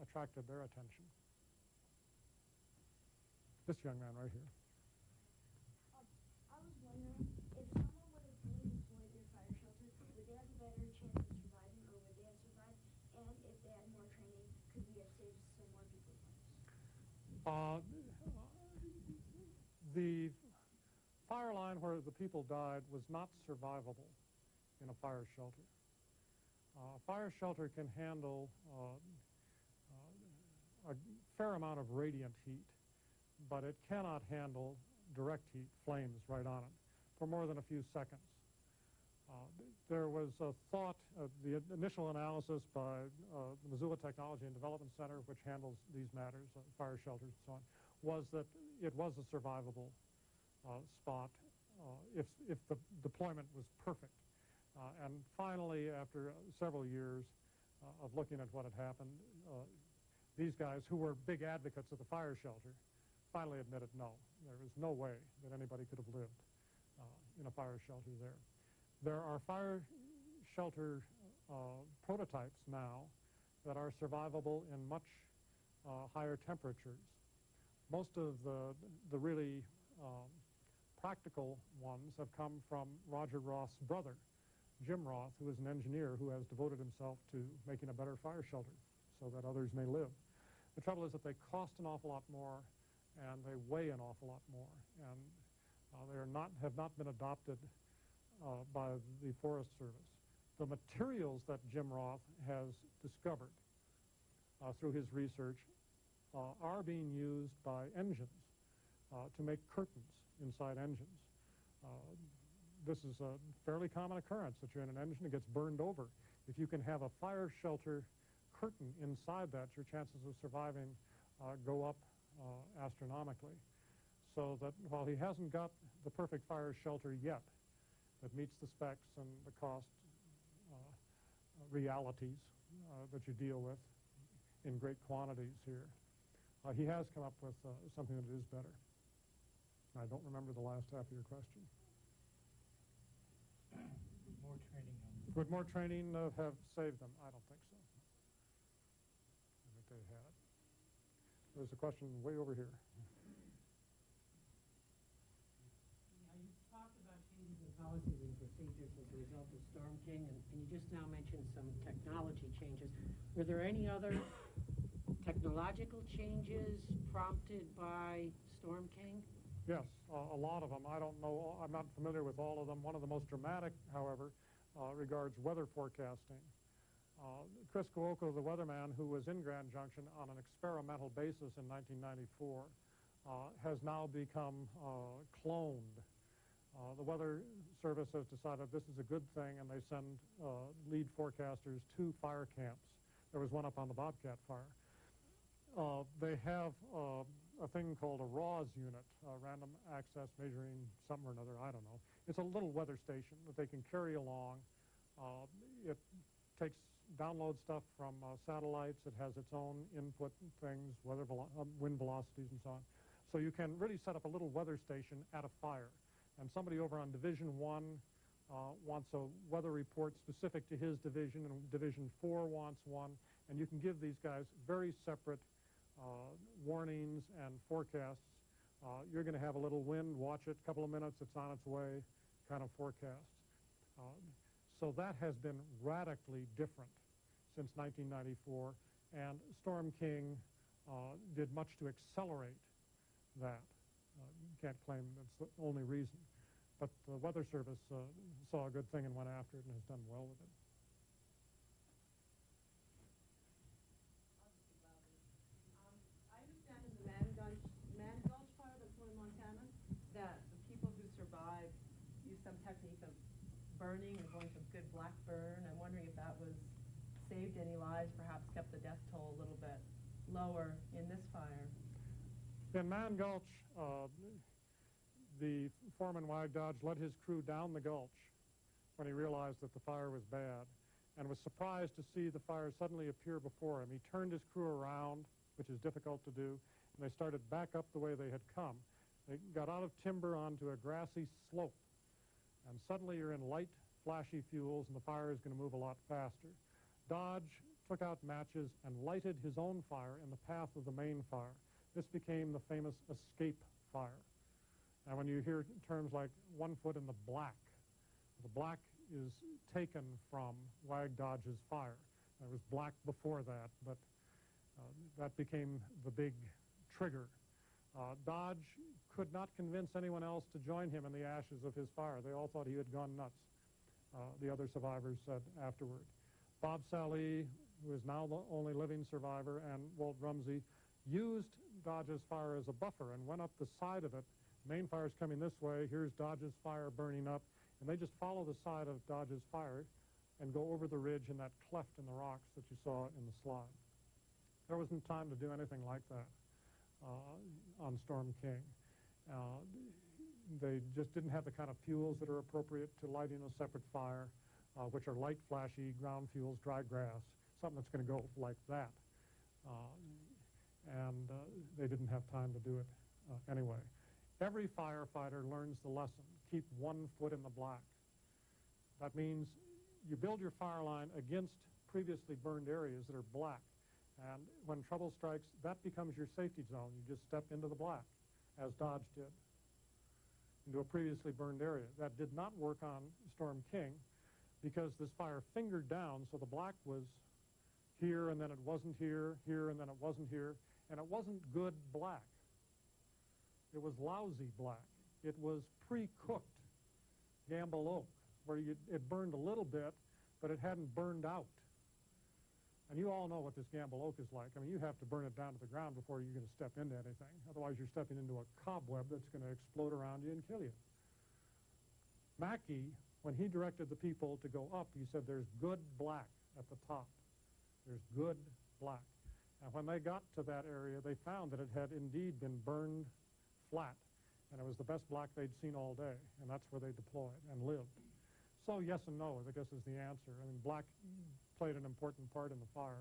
attracted their attention. This young man right here. I was wondering, if someone would have fully deployed their fire shelter, would they have a better chance of surviving, or would they have survived? And if they had more training, could we have saved some more people's lives? The fire line where the people died was not survivable in a fire shelter. A fire shelter can handle a fair amount of radiant heat, but it cannot handle direct heat, flames right on it, for more than a few seconds. There was a thought, the initial analysis by the Missoula Technology and Development Center, which handles these matters, fire shelters and so on, was that it was a survivable spot if the deployment was perfect. And finally, after several years of looking at what had happened, these guys, who were big advocates of the fire shelter, finally admitted no. There was no way that anybody could have lived in a fire shelter there. There are fire shelter prototypes now that are survivable in much higher temperatures. Most of the really practical ones have come from Roger Roth's brother, Jim Roth, who is an engineer who has devoted himself to making a better fire shelter so that others may live. The trouble is that they cost an awful lot more, and they weigh an awful lot more, and have not been adopted by the Forest Service. The materials that Jim Roth has discovered through his research are being used by engines to make curtains inside engines. This is a fairly common occurrence, that you're in an engine that gets burned over. If you can have a fire shelter curtain inside that, your chances of surviving go up astronomically. So that while he hasn't got the perfect fire shelter yet that meets the specs and the cost realities that you deal with in great quantities here, he has come up with something that is better. I don't remember the last half of your question. More training. Would more training have saved them? I don't think so. I think they had. There's a question way over here. You talked about changes in policies and procedures as a result of Storm King, and you just now mentioned some technology changes. Were there any other technological changes prompted by Storm King? Yes, a lot of them. I don't know. I'm not familiar with all of them. One of the most dramatic, however, regards weather forecasting. Chris Cuoco, the weatherman who was in Grand Junction on an experimental basis in 1994, has now become cloned. The Weather Service has decided this is a good thing, and they send lead forecasters to fire camps. There was one up on the Bobcat fire. They have a thing called a RAWS unit, Random Access Measuring something or another, I don't know. It's a little weather station that they can carry along. It downloads stuff from satellites. It has its own input things, wind velocities and so on. So you can really set up a little weather station at a fire. And somebody over on Division 1 wants a weather report specific to his division, and Division 4 wants one. And you can give these guys very separate warnings and forecasts. You're going to have a little wind, watch it, a couple of minutes, it's on its way, kind of forecast. So that has been radically different since 1994, and Storm King did much to accelerate that. You can't claim that's the only reason. But the Weather Service saw a good thing and went after it and has done well with it. I understand in the Man Gulch fire that's in Montana that the people who survived used some technique of burning and going to a good black burn. I'm wondering if that was saved any lives, perhaps kept the death toll a little bit lower in this fire. In Man Gulch, the foreman, Wag Dodge, led his crew down the gulch when he realized that the fire was bad, and was surprised to see the fire suddenly appear before him. He turned his crew around, which is difficult to do, and they started back up the way they had come. They got out of timber onto a grassy slope, and suddenly you're in light, flashy fuels, and the fire is going to move a lot faster. Dodge took out matches and lighted his own fire in the path of the main fire. This became the famous escape fire. And when you hear terms like 1 foot in the black is taken from Wag Dodge's fire. There was black before that, but that became the big trigger. Dodge could not convince anyone else to join him in the ashes of his fire. They all thought he had gone nuts, the other survivors said afterward. Bob Sallee, who is now the only living survivor, and Walt Rumsey used Dodge's fire as a buffer and went up the side of it. Main fire's coming this way, here's Dodge's fire burning up, and they just follow the side of Dodge's fire and go over the ridge in that cleft in the rocks that you saw in the slide. There wasn't time to do anything like that on Storm King. They just didn't have the kind of fuels that are appropriate to lighting a separate fire, which are light, flashy, ground fuels, dry grass, something that's going to go like that. And they didn't have time to do it anyway. Every firefighter learns the lesson, keep 1 foot in the black. That means you build your fire line against previously burned areas that are black. And when trouble strikes, that becomes your safety zone. You just step into the black, as Dodge did, into a previously burned area. That did not work on Storm King because this fire fingered down, so the black was here and then it wasn't here, here and then it wasn't here, and it wasn't good black. It was lousy black. It was pre-cooked gamble oak, where it burned a little bit, but it hadn't burned out. And you all know what this gamble oak is like. I mean, you have to burn it down to the ground before you're going to step into anything. Otherwise, you're stepping into a cobweb that's going to explode around you and kill you. Mackey, when he directed the people to go up, he said, there's good black at the top. There's good black. And when they got to that area, they found that it had indeed been burned flat. And it was the best black they'd seen all day. And that's where they deployed and lived. So yes and no, I guess, is the answer. I mean, black played an important part in the fire.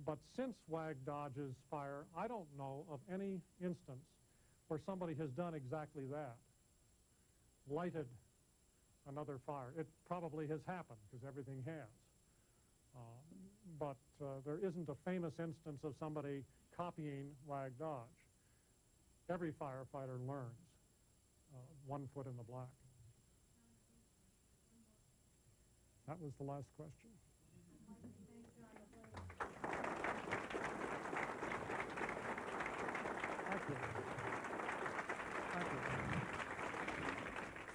But since Wag Dodge's fire, I don't know of any instance where somebody has done exactly that, lighted another fire. It probably has happened, because everything has. But there isn't a famous instance of somebody copying Wag Dodge. Every firefighter learns 1 foot in the black. That was the last question. Thank you. Thank you.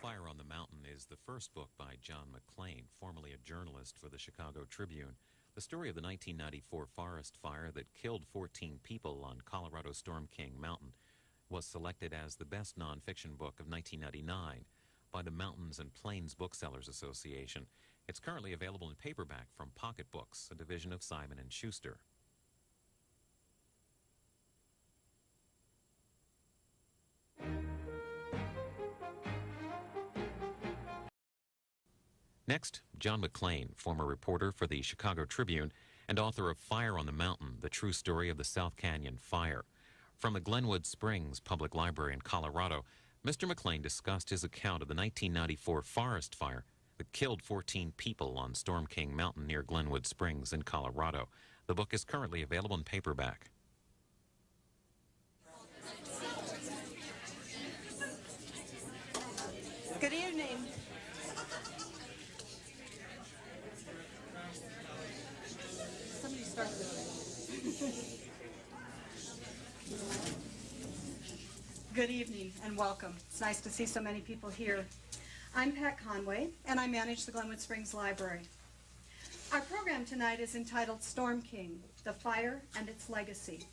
Fire on the Mountain is the first book by John Maclean, formerly a journalist for the Chicago Tribune. The story of the 1994 forest fire that killed 14 people on Colorado Storm King Mountain was selected as the best nonfiction book of 1999 by the Mountains and Plains Booksellers Association. It's currently available in paperback from Pocket Books, a division of Simon & Schuster. Next, John Maclean, former reporter for the Chicago Tribune and author of Fire on the Mountain, the true story of the South Canyon fire. From the Glenwood Springs Public Library in Colorado, Mr. Maclean discussed his account of the 1994 forest fire that killed 14 people on Storm King Mountain near Glenwood Springs in Colorado. The book is currently available in paperback. Good evening. Somebody start with Good evening and welcome. It's nice to see so many people here. I'm Pat Conway, and I manage the Glenwood Springs Library. Our program tonight is entitled Storm King, The Fire and Its Legacy.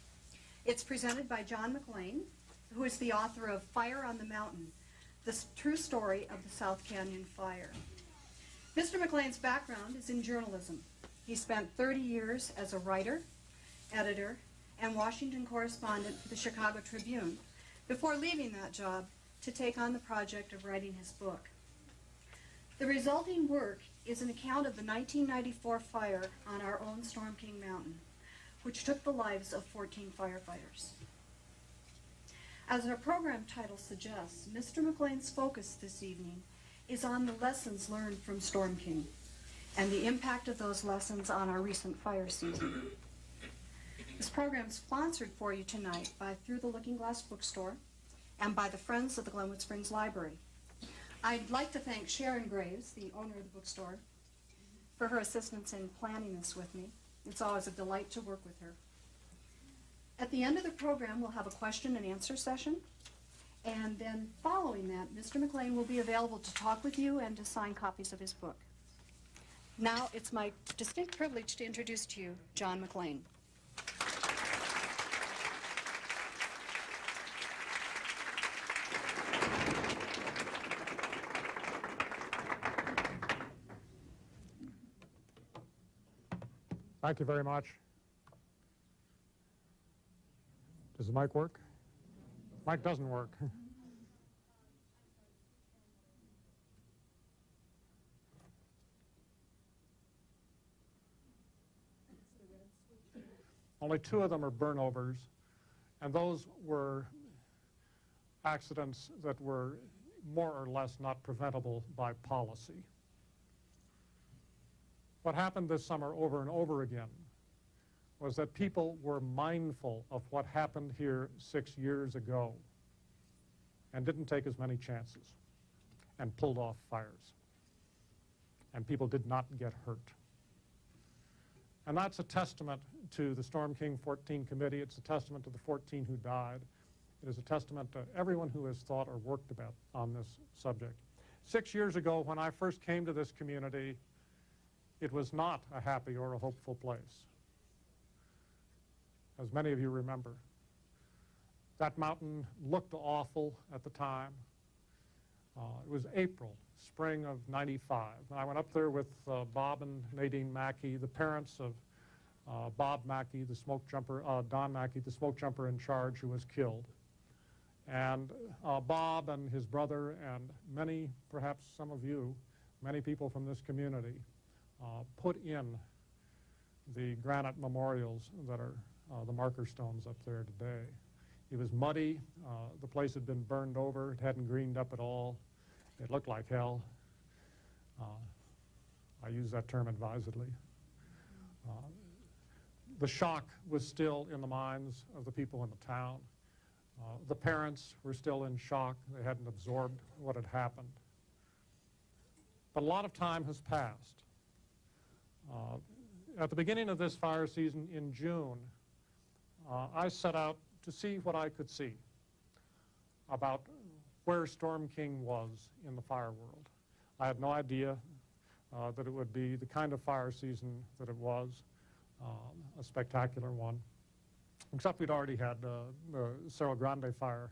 It's presented by John Maclean, who is the author of Fire on the Mountain, the true story of the South Canyon fire. Mr. Maclean's background is in journalism. He spent 30 years as a writer, editor, and Washington correspondent for the Chicago Tribune before leaving that job to take on the project of writing his book. The resulting work is an account of the 1994 fire on our own Storm King Mountain, which took the lives of 14 firefighters. As our program title suggests, Mr. Maclean's focus this evening is on the lessons learned from Storm King and the impact of those lessons on our recent fire season. This program is sponsored for you tonight by Through the Looking Glass Bookstore and by the Friends of the Glenwood Springs Library. I'd like to thank Sharon Graves, the owner of the bookstore, for her assistance in planning this with me. It's always a delight to work with her. At the end of the program, we'll have a question and answer session, and then following that, Mr. Maclean will be available to talk with you and to sign copies of his book. Now, it's my distinct privilege to introduce to you John Maclean. Thank you very much. Does the mic work? Mic doesn't work. Only 2 of them are burnovers, and those were accidents that were more or less not preventable by policy. What happened this summer over and over again was that people were mindful of what happened here 6 years ago and didn't take as many chances and pulled off fires. And people did not get hurt. And that's a testament to the Storm King 14 committee. It's a testament to the 14 who died. It is a testament to everyone who has thought or worked about on this subject. 6 years ago, when I first came to this community, it was not a happy or a hopeful place, as many of you remember. That mountain looked awful at the time. It was April, spring of '95. And I went up there with Bob and Nadine Mackey, the parents of Bob Mackey, the smoke jumper, Don Mackey, the smoke jumper in charge who was killed. And Bob and his brother and many, perhaps some of you, many people from this community put in the granite memorials that are the marker stones up there today. It was muddy. The place had been burned over. It hadn't greened up at all. It looked like hell. I use that term advisedly. The shock was still in the minds of the people in the town. The parents were still in shock. They hadn't absorbed what had happened. But a lot of time has passed. At the beginning of this fire season in June, I set out to see what I could see about where Storm King was in the fire world. I had no idea that it would be the kind of fire season that it was, a spectacular one, except we'd already had the Cerro Grande fire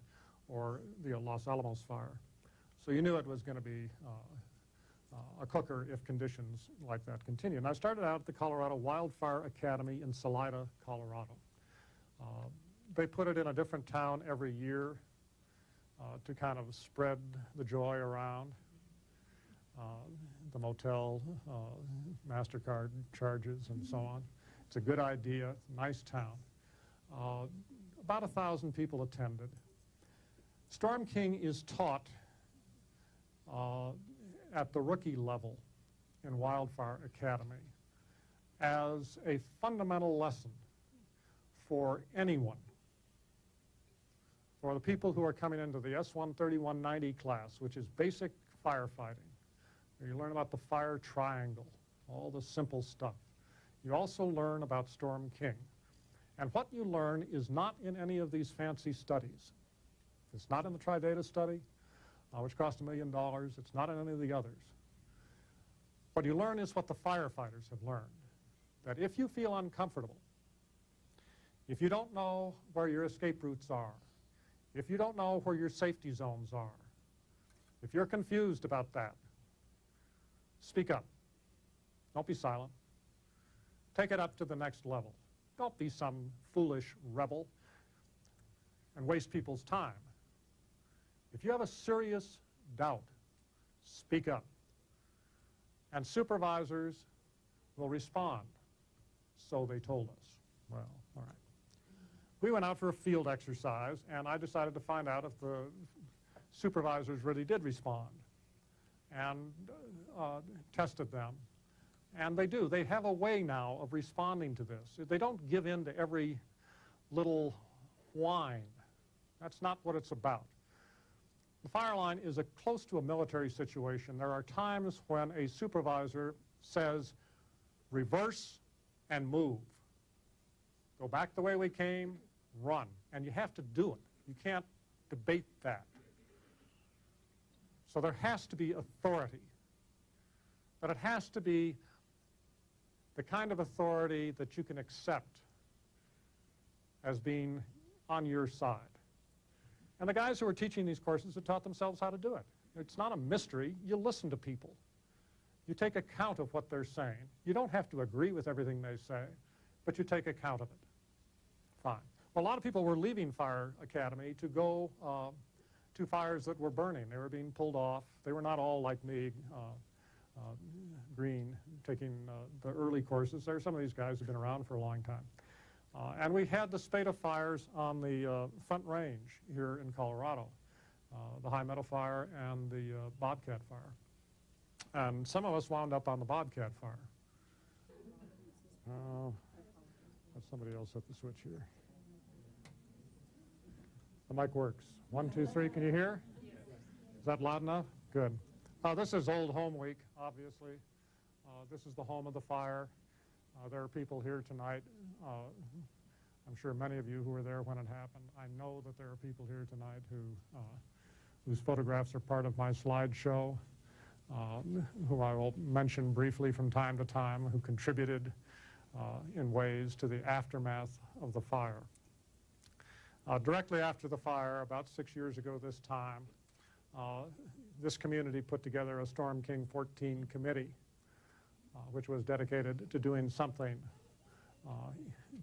or the Los Alamos fire. So you knew it was going to be a cooker if conditions like that continue. And I started out at the Colorado Wildfire Academy in Salida, Colorado. They put it in a different town every year to kind of spread the joy around. The motel, MasterCard charges, and so on. It's a good idea, nice town. About 1,000 people attended. Storm King is taught at the rookie level in Wildfire Academy as a fundamental lesson for anyone, for the people who are coming into the S13190 class, which is basic firefighting, where you learn about the fire triangle, all the simple stuff. You also learn about Storm King. And what you learn is not in any of these fancy studies. It's not in the Tri-Data study, which cost $1 million. It's not in any of the others. What you learn is what the firefighters have learned, that if you feel uncomfortable, if you don't know where your escape routes are, if you don't know where your safety zones are, if you're confused about that, speak up. Don't be silent. Take it up to the next level. Don't be some foolish rebel and waste people's time. If you have a serious doubt, speak up. And supervisors will respond. So they told us. Well, all right. We went out for a field exercise, and I decided to find out if the supervisors really did respond, and tested them. And they do. They have a way now of responding to this. They don't give in to every little whine. That's not what it's about. The fire line is close to a military situation. There are times when a supervisor says, reverse and move. Go back the way we came, run. And you have to do it. You can't debate that. So there has to be authority. But it has to be the kind of authority that you can accept as being on your side. And the guys who were teaching these courses have taught themselves how to do it. It's not a mystery. You listen to people. You take account of what they're saying. You don't have to agree with everything they say, but you take account of it. Fine. Well, a lot of people were leaving Fire Academy to go to fires that were burning. They were being pulled off. They were not all like me, green, taking the early courses. There are some of these guys who've been around for a long time. And we had the spate of fires on the Front Range here in Colorado, the High Meadow Fire and the Bobcat Fire. And some of us wound up on the Bobcat Fire. Let somebody else hit the switch here. The mic works. 1, 2, 3, can you hear? Is that loud enough? Good. This is Old Home Week, obviously. This is the home of the fire. There are people here tonight, I'm sure many of you who were there when it happened. I know that there are people here tonight whose photographs are part of my slideshow, who I will mention briefly from time to time, who contributed in ways to the aftermath of the fire. Directly after the fire, about 6 years ago this time, this community put together a Storm King 14 committee, which was dedicated to doing something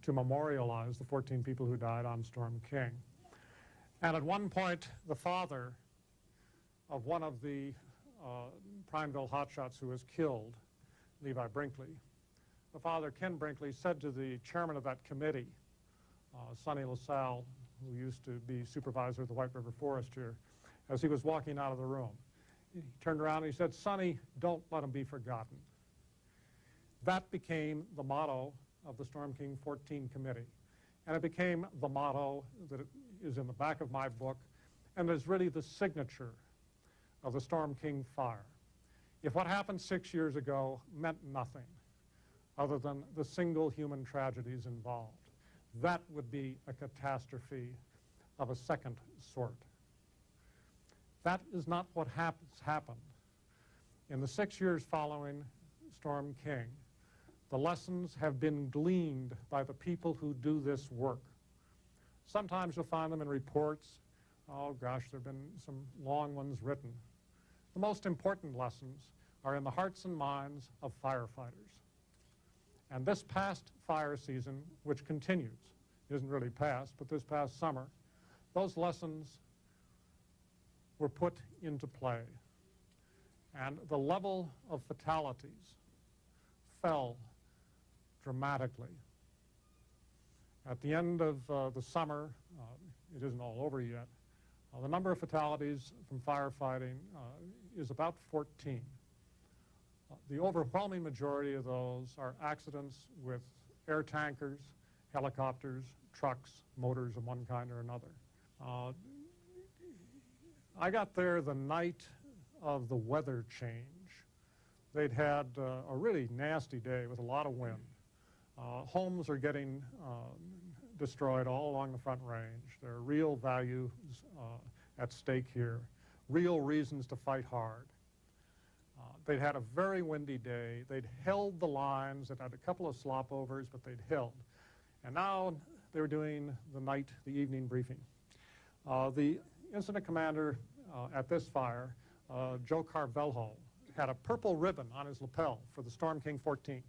to memorialize the 14 people who died on Storm King. And at one point, the father of one of the Prineville hotshots who was killed, Levi Brinkley, the father, Ken Brinkley, said to the chairman of that committee, Sonny LaSalle, who used to be supervisor of the White River Forest here, as he was walking out of the room. He turned around and he said, "Sonny, don't let him be forgotten." That became the motto of the Storm King 14 committee. And it became the motto that is in the back of my book and is really the signature of the Storm King fire. If what happened 6 years ago meant nothing other than the single human tragedies involved, that would be a catastrophe of a second sort. That is not what happened. In the 6 years following Storm King, the lessons have been gleaned by the people who do this work. Sometimes you'll find them in reports. Oh gosh, there have been some long ones written. The most important lessons are in the hearts and minds of firefighters. And this past fire season, which continues, isn't really past, but this past summer, those lessons were put into play. And the level of fatalities fell dramatically. At the end of the summer, it isn't all over yet, the number of fatalities from firefighting is about 14. The overwhelming majority of those are accidents with air tankers, helicopters, trucks, motors of one kind or another. I got there the night of the weather change. They'd had a really nasty day with a lot of wind. Homes are getting destroyed all along the Front Range. There are real values at stake here, real reasons to fight hard. They'd had a very windy day. They'd held the lines. They'd had a couple of slopovers, but they'd held. And now they were doing the evening briefing. The incident commander at this fire, Joe Carvelho, had a purple ribbon on his lapel for the Storm King 14.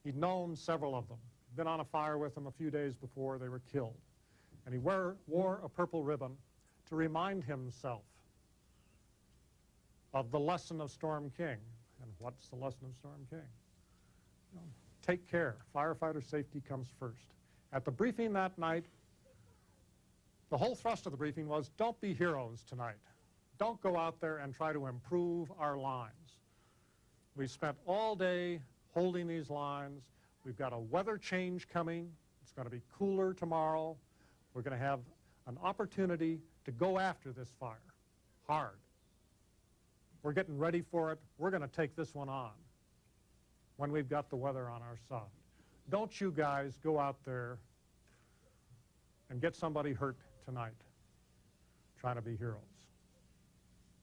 He'd known several of them. He'd been on a fire with them a few days before they were killed. And he wore a purple ribbon to remind himself of the lesson of Storm King. And what's the lesson of Storm King? You know, take care. Firefighter safety comes first. At the briefing that night, the whole thrust of the briefing was, don't be heroes tonight. Don't go out there and try to improve our lines. We spent all day holding these lines. We've got a weather change coming. It's going to be cooler tomorrow. We're going to have an opportunity to go after this fire hard. We're getting ready for it. We're going to take this one on when we've got the weather on our side. Don't you guys go out there and get somebody hurt tonight trying to be heroes.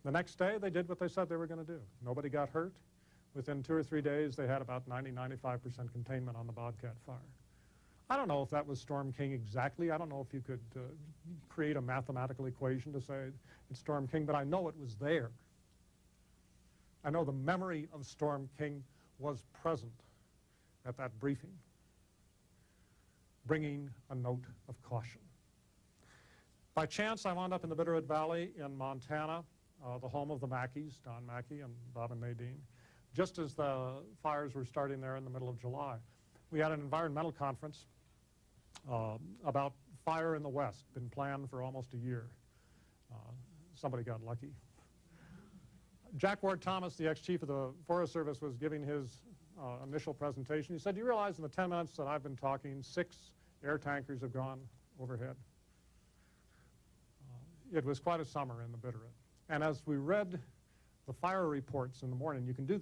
The next day, they did what they said they were going to do. Nobody got hurt. Within 2 or 3 days, they had about 90–95% containment on the Bobcat fire. I don't know if that was Storm King exactly. I don't know if you could create a mathematical equation to say it's Storm King, but I know it was there. I know the memory of Storm King was present at that briefing, bringing a note of caution. By chance, I wound up in the Bitterroot Valley in Montana, the home of the Mackeys, Don Mackey and Bob and Nadine, just as the fires were starting there in the middle of July. We had an environmental conference about fire in the West, been planned for almost a year. Somebody got lucky. Jack Ward Thomas, the ex-chief of the Forest Service, was giving his initial presentation. He said, "Do you realize in the 10 minutes that I've been talking, 6 air tankers have gone overhead?" It was quite a summer in the Bitterroot. And as we read the fire reports in the morning, you can do